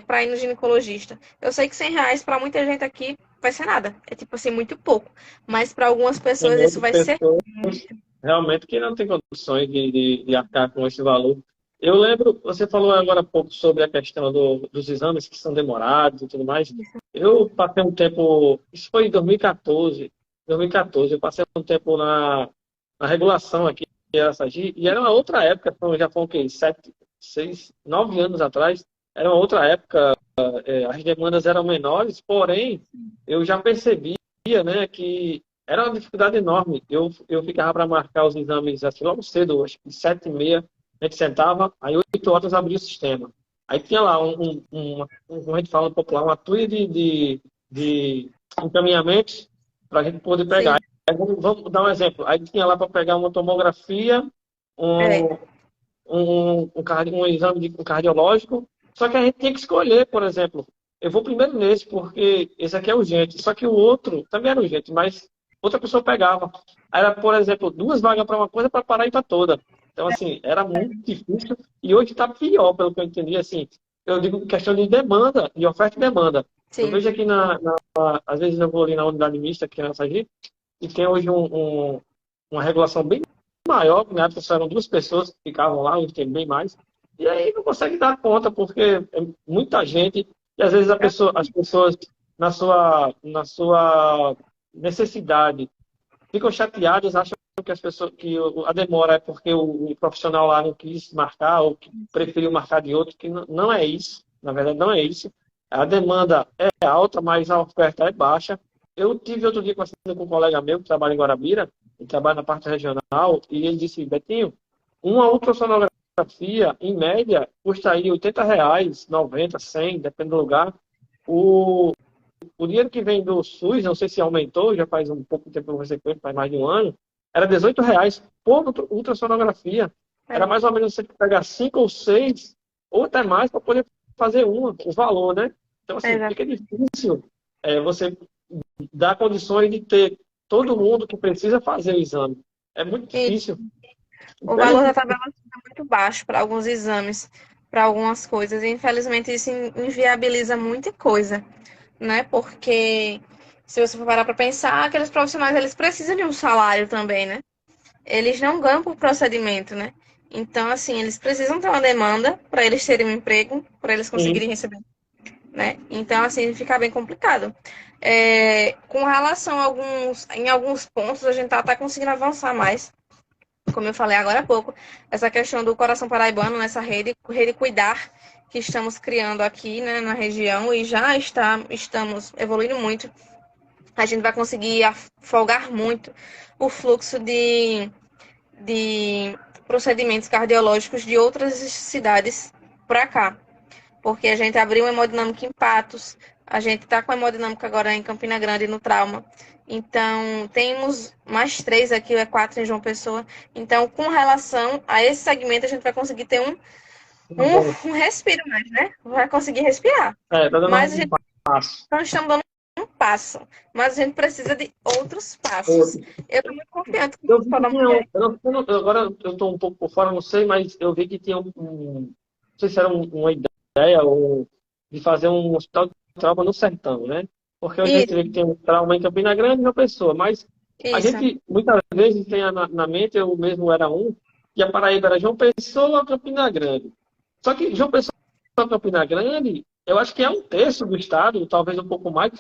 para ir no ginecologista. Eu sei que R$ 100 para muita gente aqui vai ser nada. É tipo assim, muito pouco. Mas para algumas Tem pessoas isso outras vai ser pessoas muito. realmente que não tem condições de arcar com esse valor. Eu lembro, você falou agora há pouco sobre a questão dos exames que são demorados e tudo mais. Eu passei um tempo, isso foi em 2014, eu passei um tempo na regulação aqui em Aracaju, e era uma outra época, já foi o quê? 9 anos atrás, era uma outra época, as demandas eram menores, porém, eu já percebia, né, que era uma dificuldade enorme. Eu ficava para marcar os exames assim, logo cedo, acho que 7h30, a gente sentava, aí 8 horas abria o sistema. Aí tinha lá, como a gente fala popular, uma trilha de encaminhamentos para a gente poder pegar. Sim, Aí, vamos dar um exemplo. Aí tinha lá para pegar uma tomografia, é, um, um exame um cardiológico, só que a gente tinha que escolher, por exemplo, eu vou primeiro nesse, porque esse aqui é urgente, só que o outro também era urgente, mas outra pessoa pegava. Aí era, por exemplo, 2 vagas para uma coisa para parar e para toda. Então, assim, era muito difícil e hoje está pior, pelo que eu entendi, assim, eu digo questão de demanda, de oferta e demanda. Eu sim, vejo aqui, às vezes eu vou ali na unidade mista, aqui na Sagi, e tem hoje uma regulação bem maior, que na época só eram 2 pessoas que ficavam lá, hoje tem bem mais. E aí não consegue dar conta, porque é muita gente, e às vezes as pessoas, na sua necessidade, ficam chateadas, acham que a demora é porque o profissional lá não quis marcar, ou que preferiu marcar de outro, que não é isso. Na verdade, não é isso. A demanda é alta, mas a oferta é baixa. Eu tive outro dia conversando com um colega meu que trabalha em Guarabira, ele trabalha na parte regional, e ele disse: Betinho, uma ultrassonografia, em média, custaria R$ 80, 90, 100, depende do lugar. O, o dinheiro que vem do SUS, não sei se aumentou, já faz um pouco de tempo que eu conversei com ele, faz mais de um ano, era R$ 18 por ultrassonografia. Era é, mais ou menos você pegar 5 ou 6, ou até mais, para poder fazer o valor, né? Então, assim, exato. fica difícil você dar condições de ter todo mundo que precisa fazer o exame. É muito E difícil. o valor da Infelizmente, tabela fica muito baixo para alguns exames, para algumas coisas. E infelizmente isso inviabiliza muita coisa, né? Porque se você for parar para pensar, aqueles profissionais eles precisam de um salário também, né? Eles não ganham por procedimento, né? Então, assim, eles precisam ter uma demanda para eles terem um emprego, para eles sim. conseguirem receber, né? Então, assim, fica bem complicado. Com relação em alguns pontos, a gente tá até conseguindo avançar mais, como eu falei agora há pouco, essa questão do Coração Paraibano, nessa rede Cuidar, que estamos criando aqui, né, na região, e estamos evoluindo muito. A gente vai conseguir afogar muito o fluxo de procedimentos cardiológicos de outras cidades para cá. Porque a gente abriu uma hemodinâmica em Patos, a gente está com a hemodinâmica agora em Campina Grande, no Trauma. Então, temos mais 3 aqui, 4 em João Pessoa. Então, com relação a esse segmento, a gente vai conseguir ter Tá bom. um respiro mais, né? Vai conseguir respirar. Tá dando Mas a um gente passo. não estamos dando um passo. Mas a gente precisa de outros passos. Eu estou muito confiante com o Eu vi Hospital que da tinha Mulher. agora eu estou um pouco por fora, não sei, mas eu vi que tinha não sei se era uma ideia ou de fazer um hospital de trauma no sertão, né? Porque hoje a gente Isso, vê que tem um trauma em Campina Grande e uma pessoa, mas a isso. gente muitas vezes tem na mente, eu mesmo era que a Paraíba era João Pessoa, Campina Grande. Só que João Pessoa, Campina Grande, eu acho que é um terço do estado, talvez um pouco mais,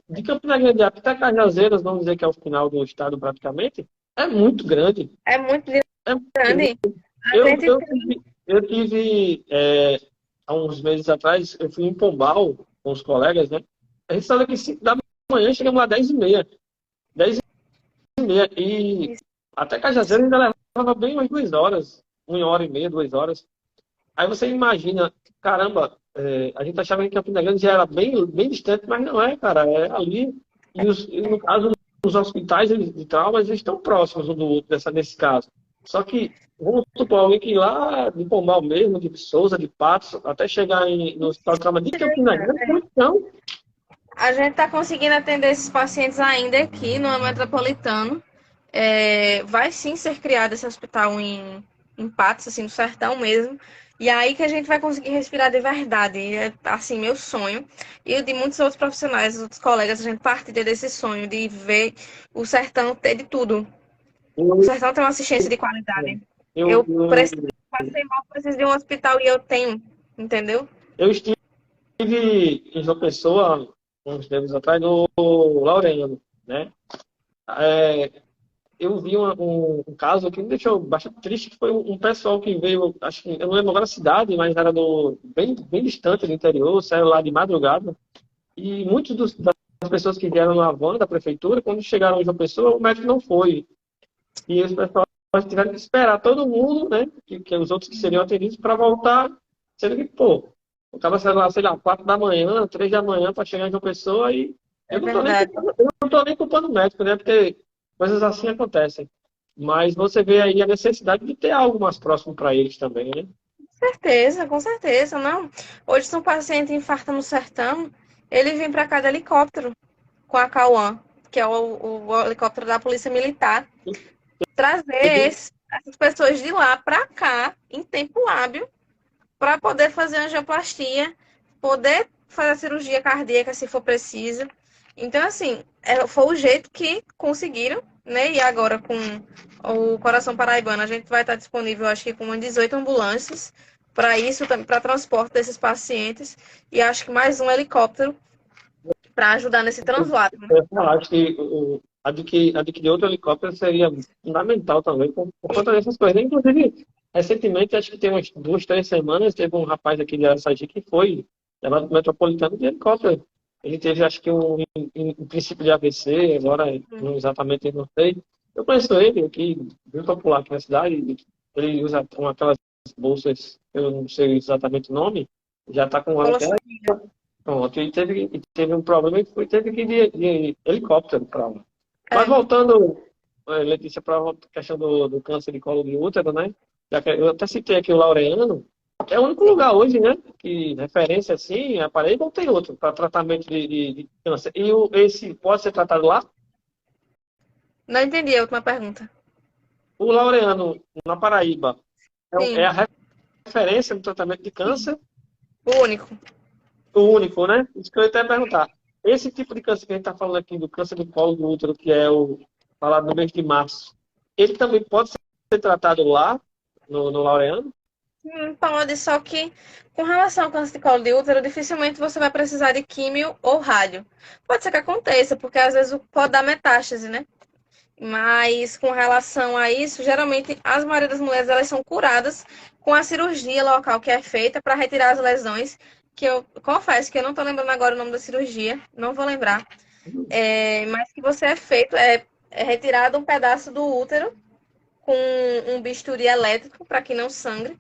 de Campina Grande até Cajazeiras, vamos dizer que é o final do estado praticamente, é muito grande. É muito É muito grande. grande. A Eu, gente eu, tem. Eu tive, há uns meses atrás, eu fui em Pombal com os colegas, né? A gente saiu daqui 5 da manhã, chegamos lá 10h30. 10h30. E Isso. até Cajazeiro ainda levava bem umas 2 horas. 1h30, 2 horas. Aí você imagina, caramba, a gente achava que Campina Grande já era bem, bem distante, mas não é, cara, é ali. E no caso, os hospitais de traumas eles estão próximos um do outro, nesse caso. Só que, vamos supor, alguém que ir lá de Pombal mesmo, de Souza, de Patos, até chegar no hospital de trauma de Campina Grande, então, A gente está conseguindo atender esses pacientes ainda aqui no metropolitano. Vai sim ser criado esse hospital em Patos, assim, no sertão mesmo. E é aí que a gente vai conseguir respirar de verdade. É, assim, meu sonho. E o de muitos outros profissionais, outros colegas, a gente partilha desse sonho de ver o sertão ter de tudo. O eu, sertão tem uma assistência de qualidade. eu, Eu eu, preciso, passei mal, preciso de um hospital e eu tenho, entendeu? eu estive em João Pessoa, uns tempos atrás, no Laureano, né? É, eu vi um caso que me deixou bastante triste, que foi um pessoal que veio, acho que, eu não lembro agora a cidade, mas era bem, bem distante do interior, saiu lá de madrugada, e muitos das pessoas que vieram na van da prefeitura, quando chegaram em João Pessoa, o médico não foi. E os pessoal tiveram que esperar todo mundo, né, que os outros que seriam atendidos, para voltar, sendo que, pô, o cara saiu lá, sei lá, 4 da manhã, 3 da manhã para chegar em João Pessoa e É verdade. eu não tô nem culpando o médico, né, porque coisas assim acontecem. Mas você vê aí a necessidade de ter algo mais próximo para eles também, né? Certeza, com certeza, não. Hoje, se um paciente infarta no sertão, ele vem para cá de helicóptero com a Cauã, que é o helicóptero da Polícia Militar, trazer essas pessoas de lá para cá em tempo hábil para poder fazer angioplastia, poder fazer a cirurgia cardíaca se for preciso. Então, assim, foi o jeito que conseguiram, né? E agora com o Coração Paraibano, a gente vai estar disponível, acho que com umas 18 ambulâncias para isso, para transporte desses pacientes, e acho que mais um helicóptero para ajudar nesse translado. Eu acho que adquirir outro helicóptero seria fundamental também por conta dessas coisas. Inclusive, recentemente, acho que tem umas 2, 3 semanas, teve um rapaz aqui de Araçagi que foi levado para o metropolitano de helicóptero. Ele teve, acho que, um princípio de AVC, agora não exatamente não sei. Eu conheço ele aqui, bem popular aqui na cidade. Ele usa aquelas bolsas, eu não sei exatamente o nome, já está com até. Pronto, e teve um problema e teve que ir de helicóptero para lá. Mas É, voltando, Letícia, para a questão do câncer de colo de útero, né? Já que eu até citei aqui o Laureano, é o único lugar hoje, né? Que referência assim, aparelho, não tem outro para tratamento de câncer. E esse pode ser tratado lá? não entendi a última pergunta. O Laureano, na Paraíba, é Sim, a referência no tratamento de câncer, o único. o único, né? Isso que eu ia até perguntar. Esse tipo de câncer que a gente está falando aqui, do câncer do colo do útero, que é o falado no mês de março, ele também pode ser tratado lá, no Laureano? Pode, só que com relação ao câncer de colo de útero, dificilmente você vai precisar de químio ou rádio. Pode ser que aconteça, porque às vezes pode dar metástase, né? Mas com relação a isso, geralmente as maioria das mulheres elas são curadas com a cirurgia local que é feita para retirar as lesões, que eu confesso que eu não estou lembrando agora o nome da cirurgia, não vou lembrar. Mas que você é feito, é retirado um pedaço do útero com um bisturi elétrico para que não sangre.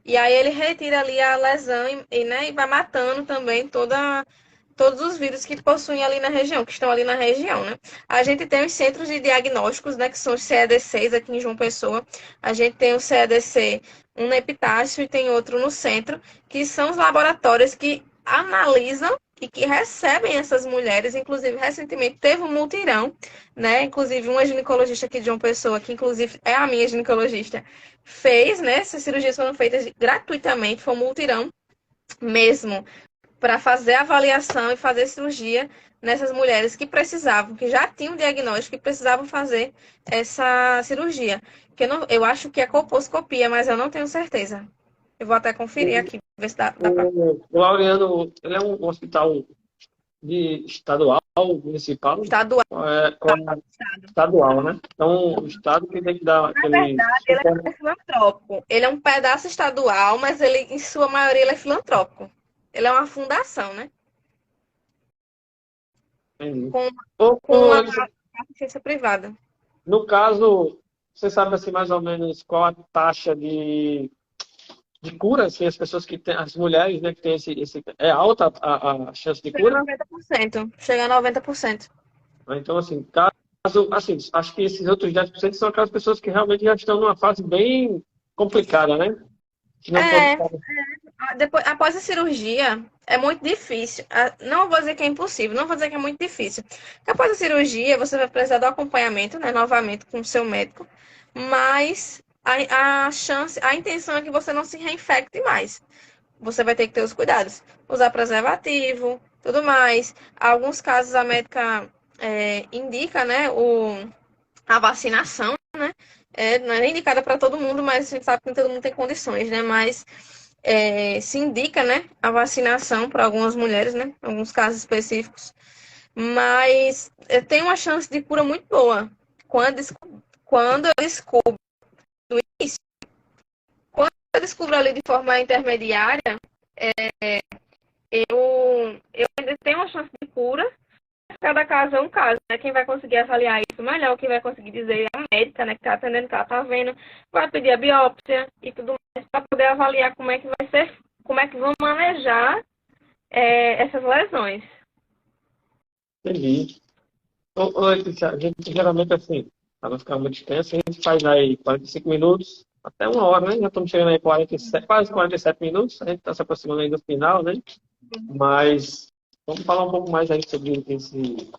E aí ele retira ali a lesão né, e vai matando também todos os vírus que possuem ali na região, que estão ali na região, né? A gente tem os centros de diagnósticos, né, que são os CEDCs aqui em João Pessoa. A gente tem o CEDC, um na Epitácio e tem outro no centro, que são os laboratórios que analisam e que recebem essas mulheres. Inclusive, recentemente teve um multirão, né? Inclusive, uma ginecologista aqui de João Pessoa, que inclusive é a minha ginecologista, fez, né? Essas cirurgias foram feitas gratuitamente, foi um multirão mesmo, para fazer a avaliação e fazer cirurgia nessas mulheres que precisavam, que já tinham diagnóstico e precisavam fazer essa cirurgia. Que eu acho que é colposcopia, mas eu não tenho certeza. Eu vou até conferir aqui, ver se dá para. O Laureano, ele é um hospital estadual, municipal? Estadual. Qual é a estadual, né? Então, o estado que tem que dar Na aquele verdade, ele suporte. é filantrópico. Ele é um pedaço estadual, mas ele, em sua maioria, ele é filantrópico. Ele é uma fundação, né? Com, com uma Letícia, assistência privada. no caso, você sabe assim mais ou menos qual a taxa de cura, assim, as pessoas que têm, as mulheres, né, que têm é alta a chance de Chega a cura? 90%. Chega a 90%. Então, assim, assim, acho que esses outros 10% são aquelas pessoas que realmente já estão numa fase bem complicada, né? Que não pode É, estar. depois, após a cirurgia, é muito difícil. Não vou dizer que é impossível, não vou dizer que é muito difícil. Porque após a cirurgia, você vai precisar do acompanhamento, né, novamente com o seu médico, mas a chance, a intenção é que você não se reinfecte mais. Você vai ter que ter os cuidados. Usar preservativo, tudo mais. Alguns casos a médica indica, né, a vacinação, né? Não é indicada para todo mundo, mas a gente sabe que nem todo mundo tem condições, né? Mas se indica, né, a vacinação para algumas mulheres, né? Alguns casos específicos. Mas tem uma chance de cura muito boa. Quando eu descubro isso, quando eu descubro ali de forma intermediária, eu ainda tenho uma chance de cura. Cada caso é um caso, né? Quem vai conseguir avaliar isso melhor, quem vai conseguir dizer é a médica, né, que tá atendendo, que ela tá vendo, vai pedir a biópsia e tudo mais para poder avaliar como é que vai ser, como é que vão manejar essas lesões. Entendi. Ô, Letícia, a gente geralmente, assim, para não ficar muito extenso, a gente faz aí 45 minutos, até uma hora, né? Já estamos chegando aí 47, quase 47 minutos, a gente está se aproximando aí do final, né? Mas vamos falar um pouco mais aí sobre esse.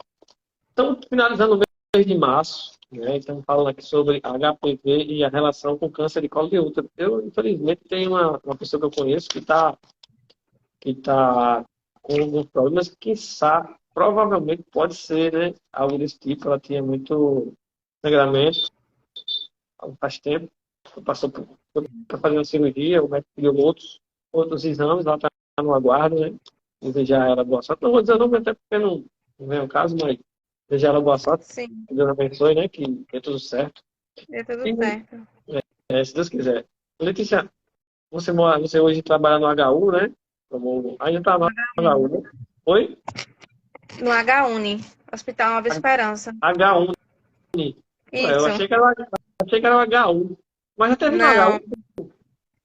Estamos finalizando o mês de março, né? Estamos falando aqui sobre HPV e a relação com câncer de colo de útero. Eu, infelizmente, tenho uma pessoa que eu conheço que tá com alguns problemas, que provavelmente pode ser, né, algo desse tipo. Ela tinha muito sangramento faz tempo, passou para fazer uma cirurgia, o médico pediu outros exames, ela está no aguardo, né? Desejar ela boa sorte. Não vou dizer o nome, até porque não é o caso, mas desejar ela boa sorte. Sim, Que Deus abençoe, né? Que dê tudo certo. deu tudo E, certo. se Deus quiser. Letícia, você hoje trabalha no HU, né? Ainda está no HU, né? Oi? No HUNI, Hospital Nova Esperança. HU. Ué, eu Isso. achei que era o HU. Mas já teve no Não, HU.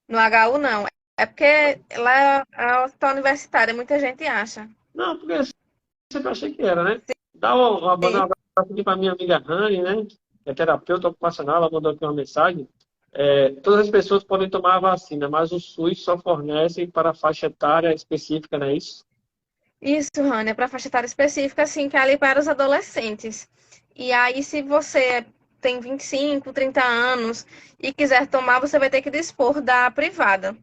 no HU não. É porque lá é o hospital universitário, muita gente acha. Não, porque eu sempre achei que era, né? Dá uma Sim. banda aqui para minha amiga Rani, né? Que é terapeuta ocupacional, ela mandou aqui uma mensagem. Todas as pessoas podem tomar a vacina, mas o SUS só fornece para a faixa etária específica, não é isso? Isso, Rania, para faixa etária específica, assim, que é ali para os adolescentes. E aí, se você tem 25, 30 anos e quiser tomar, você vai ter que dispor da privada.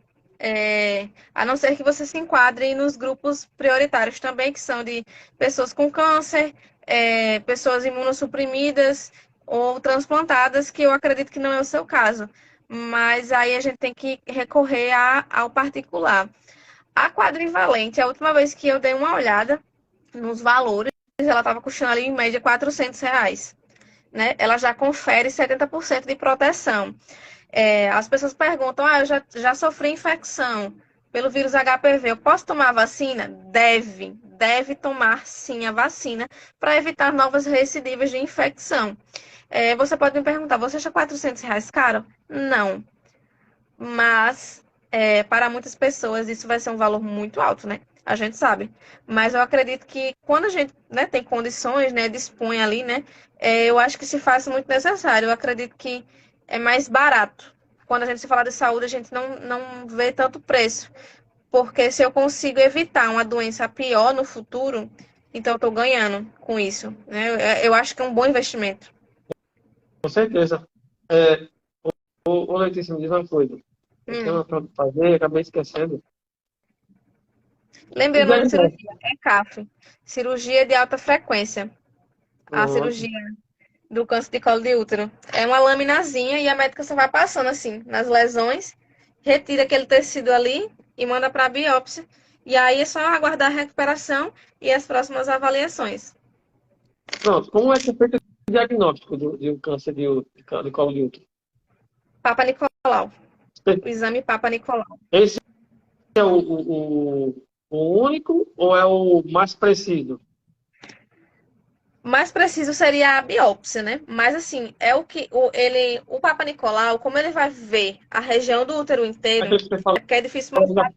A não ser que você se enquadre nos grupos prioritários também, que são de pessoas com câncer, pessoas imunossuprimidas ou transplantadas, que eu acredito que não é o seu caso. Mas aí a gente tem que recorrer ao particular. A quadrivalente, a última vez que eu dei uma olhada nos valores, ela estava custando ali em média R$ 400, né? Ela já confere 70% de proteção. As pessoas perguntam, eu já sofri infecção pelo vírus HPV, eu posso tomar a vacina? Deve tomar sim a vacina para evitar novas recidivas de infecção. Você pode me perguntar, você acha R$ 400 caro? Não, mas para muitas pessoas isso vai ser um valor muito alto, né? A gente sabe. Mas eu acredito que quando a gente, né, tem condições, né, dispõe ali, né, eu acho que se faz muito necessário. Eu acredito que é mais barato. Quando a gente se fala de saúde, a gente não vê tanto preço. Porque se eu consigo evitar uma doença pior no futuro, então eu estou ganhando com isso, né? Eu acho que é um bom investimento. Com certeza. É, Letícia, me diz uma coisa. Eu tenho Hum. uma para fazer, acabei esquecendo. Lembrei O o nome de diagnóstico. cirurgia, é CAF, cirurgia de alta frequência. A Pronto. cirurgia do câncer de colo de útero. É uma laminazinha e a médica só vai passando assim, nas lesões, retira aquele tecido ali e manda para a biópsia. E aí é só aguardar a recuperação e as próximas avaliações. Pronto, como é que é feito o diagnóstico de um câncer de colo de útero? Papa Nicolau. O exame Papa Nicolau. Esse é o único ou é o mais preciso? Mais preciso seria a biópsia, né? Mas assim, é o que o Papa Nicolau, como ele vai ver a região do útero inteiro, Aquele que você falou é porque é difícil mostrar.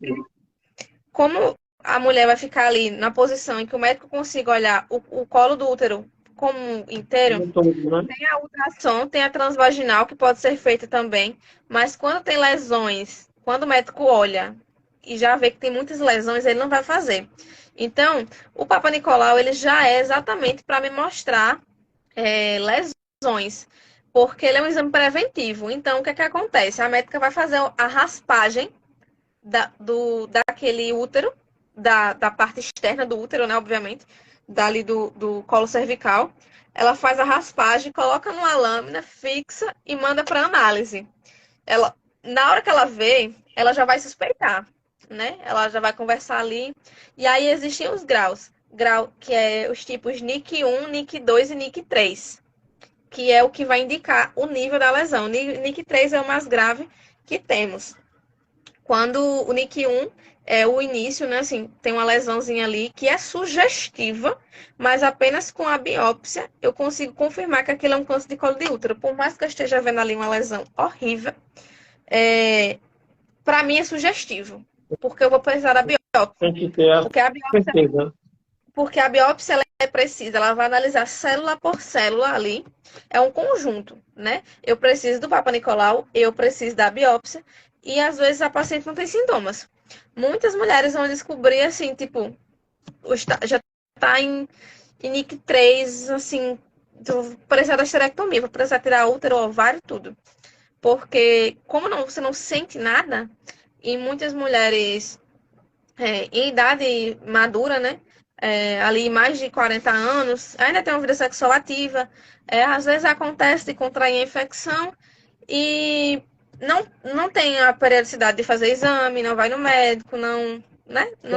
Como a mulher vai ficar ali na posição em que o médico consiga olhar o colo do útero como inteiro, todo, né? tem a ultrassom, tem a transvaginal que pode ser feita também, mas quando tem lesões, quando o médico olha e já vê que tem muitas lesões, ele não vai fazer. Então, o Papa Nicolau, ele já é exatamente para me mostrar lesões, porque ele é um exame preventivo. Então, o que é que acontece? A médica vai fazer a raspagem daquele útero, da parte externa do útero, né, obviamente, dali do colo cervical. Ela faz a raspagem, coloca numa lâmina, fixa e manda para análise. Na hora que ela vê, ela já vai suspeitar, né? Ela já vai conversar ali. E aí existem os graus. Grau, que é os tipos NIC 1, NIC 2 e NIC 3, que é o que vai indicar o nível da lesão. NIC 3 é o mais grave que temos. Quando o NIC 1 é o início, né? Assim, tem uma lesãozinha ali que é sugestiva, mas apenas com a biópsia eu consigo confirmar que aquilo é um câncer de colo de útero. Por mais que eu esteja vendo ali uma lesão horrível, para mim é sugestivo, porque eu vou precisar da biópsia. Tem que ter a Porque a biópsia, certeza. porque a biópsia ela é precisa, ela vai analisar célula por célula ali. É um conjunto, né? Eu preciso do Papa Nicolau, eu preciso da biópsia, e às vezes a paciente não tem sintomas. Muitas mulheres vão descobrir assim, tipo, já tá em NIC 3, assim, precisar da esterectomia, vou precisar tirar útero, ovário, tudo. Porque como você não sente nada, e muitas mulheres em idade madura, né? Ali mais de 40 anos, ainda tem uma vida sexual ativa. Às vezes acontece de contrair a infecção e não tem a periodicidade de fazer exame, não vai no médico, não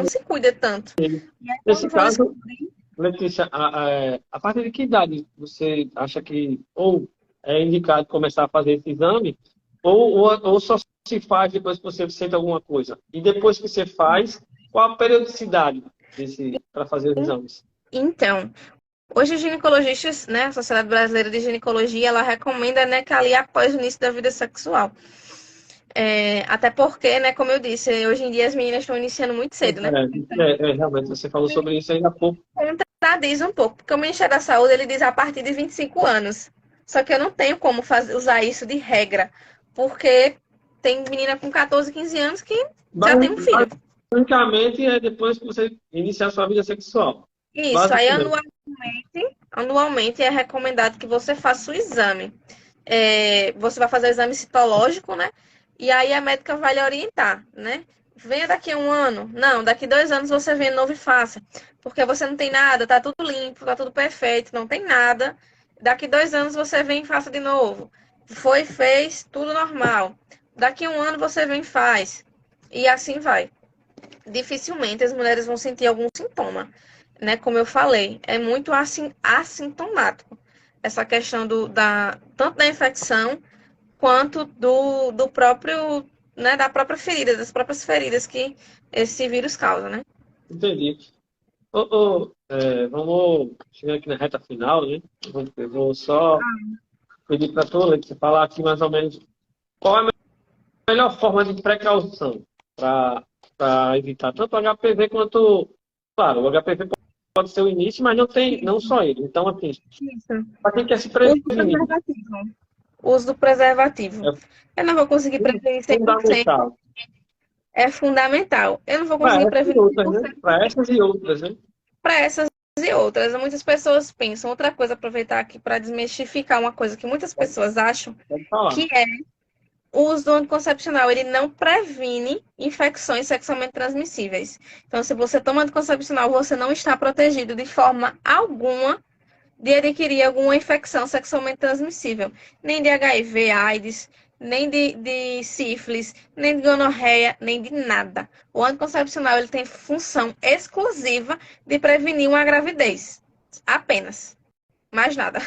se cuida tanto. E aí, Nesse quando for caso, descobrir, Letícia, a partir de que idade você acha que ou é indicado começar a fazer esse exame, ou só se faz depois que você sente alguma coisa? E depois que você faz, qual a periodicidade para fazer os exames? então, hoje os ginecologistas, né, a Sociedade Brasileira de Ginecologia, ela recomenda, né, que ali após o início da vida sexual. Até porque, né, como eu disse, hoje em dia as meninas estão iniciando muito cedo, né? Realmente, você falou sobre isso ainda há pouco. Contradiz um pouco, porque o Ministério da Saúde ele diz a partir de 25 anos. Só que eu não tenho como usar isso de regra, porque tem menina com 14, 15 anos que já tem um filho. Basicamente, é depois que você iniciar a sua vida sexual. Isso, aí anualmente é recomendado que você faça o exame. Você vai fazer o exame citológico, né? E aí a médica vai lhe orientar, né? Venha daqui a um ano. Não, daqui 2 anos você vem novo e faça. Porque você não tem nada, tá tudo limpo, tá tudo perfeito, não tem nada. Daqui 2 anos você vem e faça de novo. Fez, tudo normal. Daqui a um ano você vem e faz. E assim vai. Dificilmente as mulheres vão sentir algum sintoma, né? Como eu falei, é muito assintomático essa questão tanto da infecção quanto do próprio, né, da própria ferida, das próprias feridas que esse vírus causa, né? Entendi. Vamos chegar aqui na reta final, né? Eu vou só pedir para tu, Letícia, falar aqui mais ou menos qual é a melhor forma de precaução para evitar tanto o HPV quanto, claro, o HPV pode ser o início, mas não só ele. Então, assim, para quem quer se prevenir, O uso do preservativo. Eu não vou conseguir prevenir 100%. fundamental. É fundamental. Eu não vou conseguir prevenir 100%. Para essas e outras, né? Para essas e outras. Muitas pessoas pensam, outra coisa, aproveitar aqui para desmistificar uma coisa que muitas pessoas acham, que é o uso do anticoncepcional. Ele não previne infecções sexualmente transmissíveis. Então, se você toma anticoncepcional, você não está protegido de forma alguma de adquirir alguma infecção sexualmente transmissível. Nem de HIV, AIDS, nem de sífilis, nem de gonorreia, nem de nada. O anticoncepcional ele tem função exclusiva de prevenir uma gravidez. Apenas. Mais nada.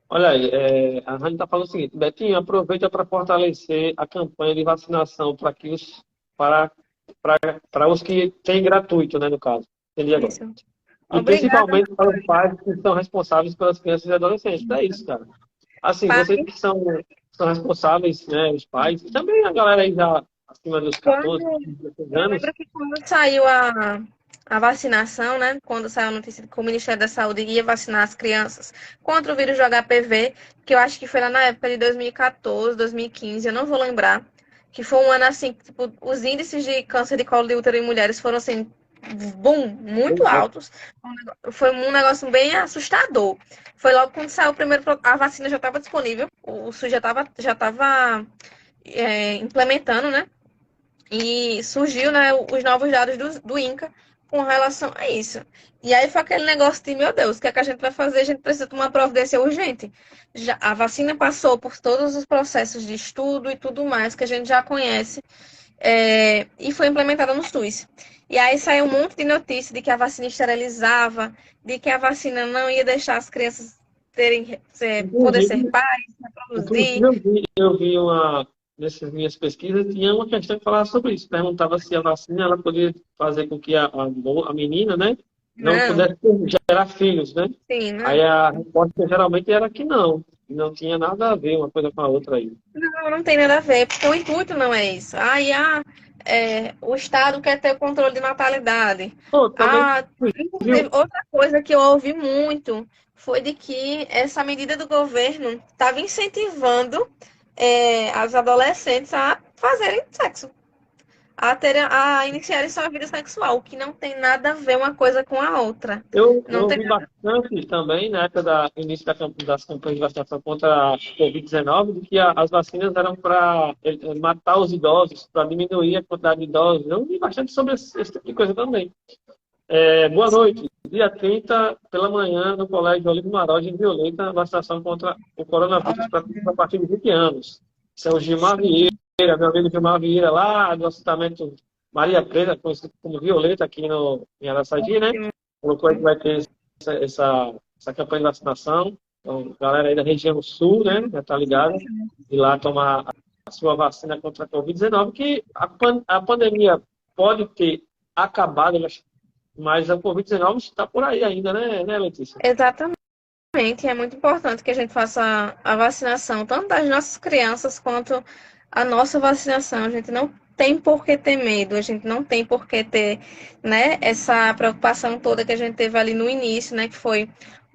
Olha aí, a Rani está falando o seguinte, Betinho, aproveita para fortalecer a campanha de vacinação para, para os que têm gratuito, né, no caso. Entendi agora. Isso. E Obrigada, principalmente para os pais que são responsáveis pelas crianças e adolescentes. É isso, cara. Assim, pai. vocês que são responsáveis, né, os pais, e também a galera aí já acima dos 14, Quando, 16 eu anos, lembro que quando saiu a vacinação, né? Quando saiu a notícia de que o Ministério da Saúde ia vacinar as crianças contra o vírus do HPV, que eu acho que foi lá na época de 2014, 2015, eu não vou lembrar, que foi um ano assim, que, tipo, os índices de câncer de colo de útero em mulheres foram assim, boom, muito altos. Foi um negócio bem assustador. Foi logo quando saiu o primeiro, a vacina já estava disponível, o SUS já estava implementando, né? E surgiu, né, os novos dados do INCA com relação a isso. E aí foi aquele negócio de, meu Deus, o que é que a gente vai fazer? A gente precisa tomar uma providência urgente. Já, a vacina passou por todos os processos de estudo e tudo mais que a gente já conhece, e foi implementada no SUS. E aí saiu um monte de notícia de que a vacina esterilizava, de que a vacina não ia deixar as crianças poder ser inclusive, pais, inclusive reproduzir. eu vi nessas minhas pesquisas, tinha uma questão que falava sobre isso. Perguntava se a vacina ela poderia fazer com que a menina, né, não Não, pudesse gerar filhos, né? sim, Aí não. a resposta geralmente era que não tinha nada a ver uma coisa com a outra aí. Não, não tem nada a ver, porque o intuito não é isso. O Estado quer ter o controle de natalidade. Pô, também, Inclusive, viu? outra coisa que eu ouvi muito foi de que essa medida do governo estava incentivando as adolescentes a fazerem sexo, a iniciarem sua vida sexual, o que não tem nada a ver uma coisa com a outra. Eu Não tem ouvi bastante também, na época início das campanhas de vacinação contra a Covid-19, de que as vacinas eram para matar os idosos, para diminuir a quantidade de idosos. Eu ouvi bastante sobre esse tipo de coisa também. Boa noite. Dia 30, pela manhã, no Colégio Olívio Maroja, em Violeta, vacinação contra o coronavírus para a partir de 20 anos. São Gilmar Vieira, meu amigo Gilmar Vieira, lá do assentamento Maria Preta, conhecido como Violeta, aqui em Araçagi, né? Colocou aí que vai ter essa campanha de vacinação. Então, galera aí da região sul, né? Já está ligada. Ir lá tomar a sua vacina contra a Covid-19, que a pandemia pode ter acabado, mas a Covid-19 está por aí ainda, né, Letícia? exatamente. É muito importante que a gente faça a vacinação, tanto das nossas crianças quanto a nossa vacinação. A gente não tem por que ter medo, a gente não tem por que ter, né, essa preocupação toda que a gente teve ali no início, né, que foi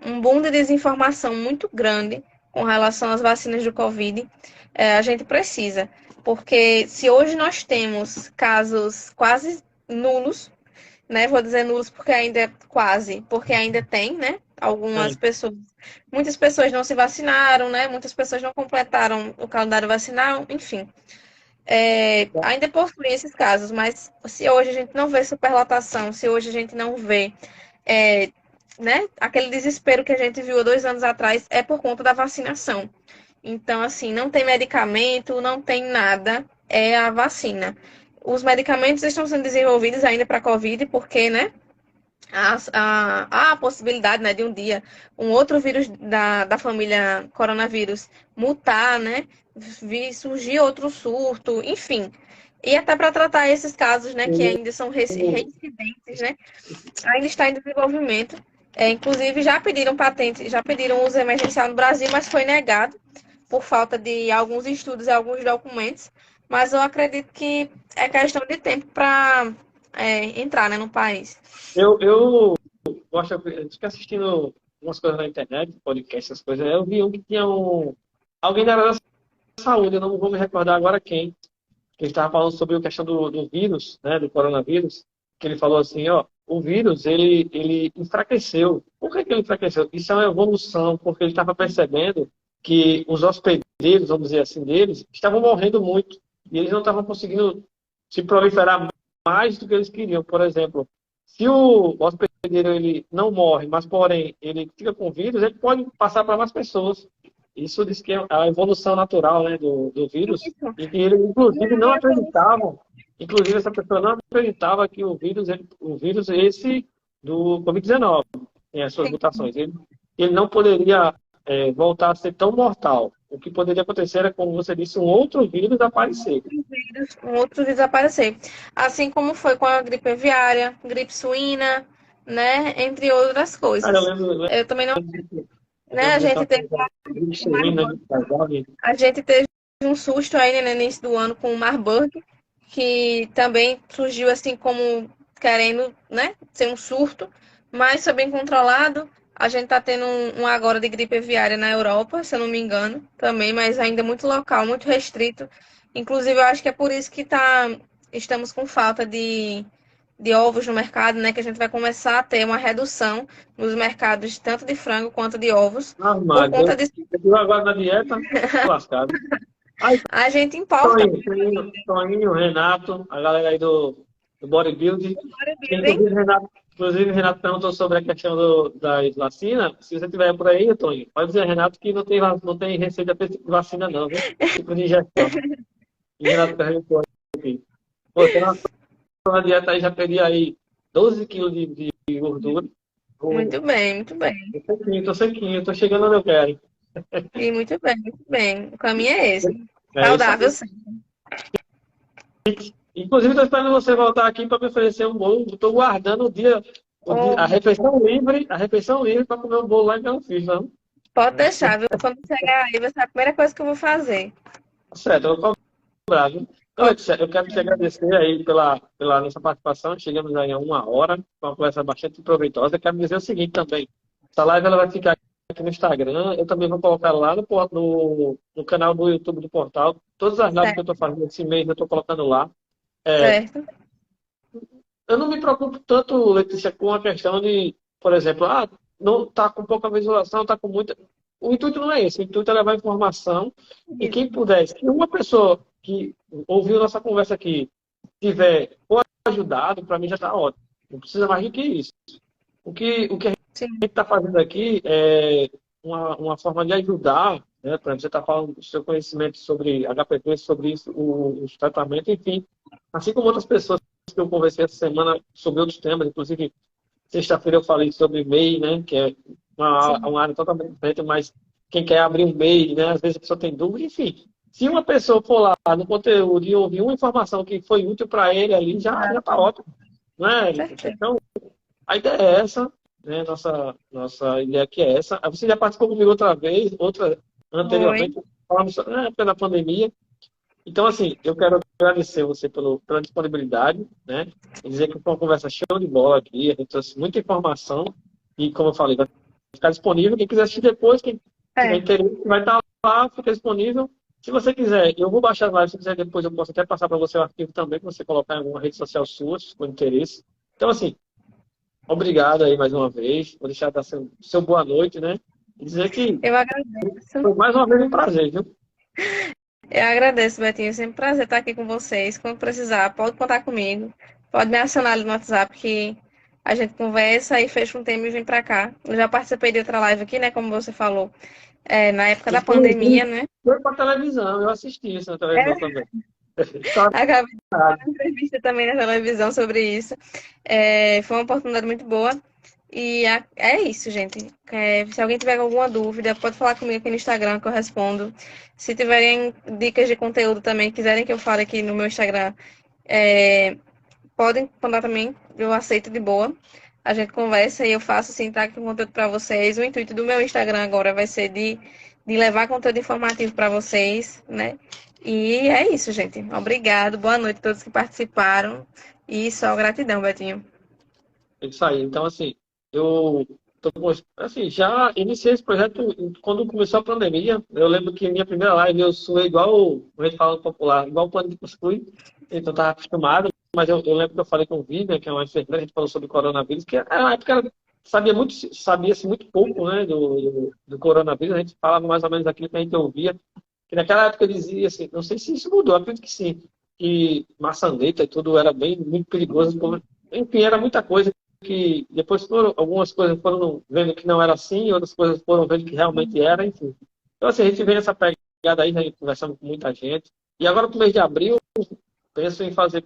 um boom de desinformação muito grande com relação às vacinas do Covid. A gente precisa, porque se hoje nós temos casos quase nulos, né? Vou dizer nulos porque ainda é quase, porque ainda tem, né? Algumas É. pessoas, muitas pessoas não se vacinaram, né? Muitas pessoas não completaram o calendário vacinal, enfim. Ainda possuem esses casos, mas se hoje a gente não vê superlotação, se hoje a gente não vê, é, né? Aquele desespero que a gente viu há 2 anos atrás é por conta da vacinação. Então, assim, não tem medicamento, não tem nada, é a vacina. Os medicamentos estão sendo desenvolvidos ainda para a Covid, porque, né, há a possibilidade, né, de um dia um outro vírus da família coronavírus mutar, né, surgir outro surto, enfim. E até para tratar esses casos, né, que ainda são reincidentes, né, ainda está em desenvolvimento. Inclusive, já pediram patente, já pediram uso emergencial no Brasil, mas foi negado por falta de alguns estudos e alguns documentos. Mas eu acredito que é questão de tempo para entrar, né, no país. Eu gosto, eu fico assistindo umas coisas na internet, podcast, essas coisas. Eu vi um que tinha alguém da área da saúde, eu não vou me recordar agora quem, que ele estava falando sobre a questão do vírus, né, do coronavírus, que ele falou assim, ó, o vírus, ele enfraqueceu. Por que ele enfraqueceu? Isso é uma evolução, porque ele estava percebendo que os hospedeiros, vamos dizer assim, deles, estavam morrendo muito. E eles não estavam conseguindo se proliferar mais do que eles queriam. Por exemplo, se o hospedeiro ele não morre, mas porém ele fica com vírus, ele pode passar para mais pessoas. Isso diz que é a evolução natural, né, do vírus, Isso. e que eles, E inclusive, não aí, acreditavam. Inclusive, essa pessoa não acreditava que o vírus esse do Covid-19, tem as suas mutações, ele não poderia voltar a ser tão mortal. O que poderia acontecer era, como você disse, um outro vírus aparecer. Um outro desaparecer. Assim como foi com a gripe aviária, gripe suína, né? Entre outras Cara, eu coisas. lembro, Eu também não, eu né? lembro A dessa gente teve, gripe suína, né, da jovem. a gente teve um susto aí, né, no início do ano com o Marburg, que também surgiu assim como querendo, né, ser um surto, mas foi bem controlado. A gente tá tendo um agora de gripe aviária na Europa, se eu não me engano, também, mas ainda muito local, muito restrito. Inclusive, eu acho que é por isso que estamos com falta de ovos no mercado, né? Que a gente vai começar a ter uma redução nos mercados, tanto de frango quanto de ovos, por Normal, conta disso. eu tô agora na dieta, tô lascado. Aí, A gente importa Toninho, Renato, a galera aí do bodybuilding. hein? Inclusive, o Renato perguntou sobre a questão da vacina. Se você tiver por aí, Toninho, pode dizer, Renato, que não tem receita para esse tipo de vacina, não, viu? Tipo de injeção. E o Renato perguntou aqui. Pô, você na dieta aí já perdi aí 12 quilos de gordura. Muito bem, muito bem. Tô sequinho, tô chegando onde eu quero. E muito bem, muito bem. O caminho é esse. É isso Saudável, aí. sim. Inclusive, estou esperando você voltar aqui para me oferecer um bolo. Estou guardando Oh, a refeição livre para comer um bolo lá em Belo Fiz, não? pode deixar, viu? Quando chegar aí, vai ser a primeira coisa que eu vou fazer. Tá certo, eu vou cobrar, viu? Então, Letícia, eu quero te agradecer aí pela nossa participação. Chegamos aí a 1 hora, com uma conversa bastante proveitosa. Eu quero dizer o seguinte também. Essa live ela vai ficar aqui no Instagram. Eu também vou colocar lá no canal do YouTube do portal. Todas as lives que eu Certo, estou fazendo esse mês, eu estou colocando lá. É, certo. eu não me preocupo tanto, Letícia, com a questão de, por exemplo, não está com pouca visualização, está com muita. O intuito não é esse, o intuito é levar informação e quem puder, se uma pessoa que ouviu nossa conversa aqui tiver ajudado, para mim já está ótimo. Não precisa mais do que isso. O que a Sim, gente está fazendo aqui é uma forma de ajudar, né? Por exemplo, você está falando do seu conhecimento sobre HPV, sobre isso, os tratamentos, enfim. Assim como outras pessoas que eu conversei essa semana sobre outros temas, inclusive sexta-feira eu falei sobre MEI, né? Que é sim. uma área totalmente diferente, mas quem quer abrir um MEI, né? Às vezes a pessoa tem dúvida, enfim. Se uma pessoa for lá no conteúdo e ouvir uma informação que foi útil para ele ali, já está Exato. ótimo, né? Perfeito. Então, a ideia é essa, né? Nossa ideia aqui é essa. Aí você já participou comigo outra Oi. anteriormente, falando sobre na época da pandemia. Então, assim, eu quero agradecer você pela disponibilidade, né? E dizer que foi uma conversa show de bola aqui, a gente trouxe muita informação e, como eu falei, vai ficar disponível. Quem quiser assistir depois, quem tiver É, interesse, vai estar lá, fica disponível. Se você quiser, eu vou baixar as lives, se quiser depois eu posso até passar para você o arquivo também, para você colocar em alguma rede social sua, se for interesse. Então, assim, obrigado aí mais uma vez. Vou deixar dar seu boa noite, né? E dizer que eu agradeço. foi mais uma vez um prazer, viu? Eu agradeço, Betinho. É sempre um prazer estar aqui com vocês. Quando precisar, pode contar comigo. Pode me acionar ali no WhatsApp que a gente conversa e fecha um tema e vem pra cá. Eu já participei de outra live aqui, né? Como você falou, na época da pandemia, Inclusive, né? foi para televisão, eu assisti isso na televisão também. Tá, Acabei de dar uma entrevista também na televisão sobre isso. Foi uma oportunidade muito boa. E é isso, gente. Se alguém tiver alguma dúvida, pode falar comigo aqui no Instagram que eu respondo. Se tiverem dicas de conteúdo também, quiserem que eu fale aqui no meu Instagram, é, podem mandar também, eu aceito de boa. A gente conversa e eu faço assim, tá aqui um conteúdo para vocês. O intuito do meu Instagram agora vai ser de levar conteúdo informativo para vocês, né? E é isso, gente. Obrigado, boa noite a todos que participaram. E só gratidão, Betinho. é isso aí. Então, assim, eu assim, já iniciei esse projeto quando começou a pandemia. Eu lembro que minha primeira live eu suei igual, a gente fala popular, igual pano de cuscuz. Então, eu estava acostumado. Mas eu lembro que eu falei com o Vivian, que é uma enfermeira, a gente falou sobre coronavírus, que na época sabia-se muito pouco, né, do coronavírus. A gente falava mais ou menos aquilo que a gente ouvia. Que naquela época dizia assim, não sei se isso mudou, acredito que sim, que maçaneta e tudo era bem, muito perigoso. Enfim, era muita coisa que depois algumas coisas foram vendo que não era assim, outras coisas foram vendo que realmente era, enfim. Então, assim, a gente vê essa pegada aí, né, conversando com muita gente. E agora, no mês de abril, penso em fazer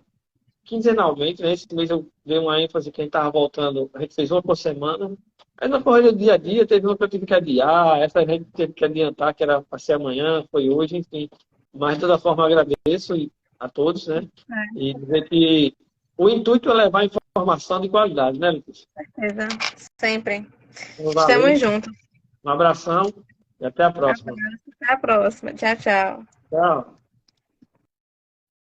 quinzenalmente, né? Esse mês eu dei uma ênfase que a gente estava voltando, a gente fez uma por semana. Aí na corrida do dia a dia, teve uma que eu tive que adiar, essa a gente teve que adiantar, que era para ser amanhã, foi hoje, enfim. Mas de toda forma eu agradeço a todos, né? E dizer que o intuito é levar informação de qualidade, né, Letícia? Certeza. Sempre. Então, valeu, Estamos juntos. um abração e até a próxima. Até a próxima. Tchau, tchau. Tchau.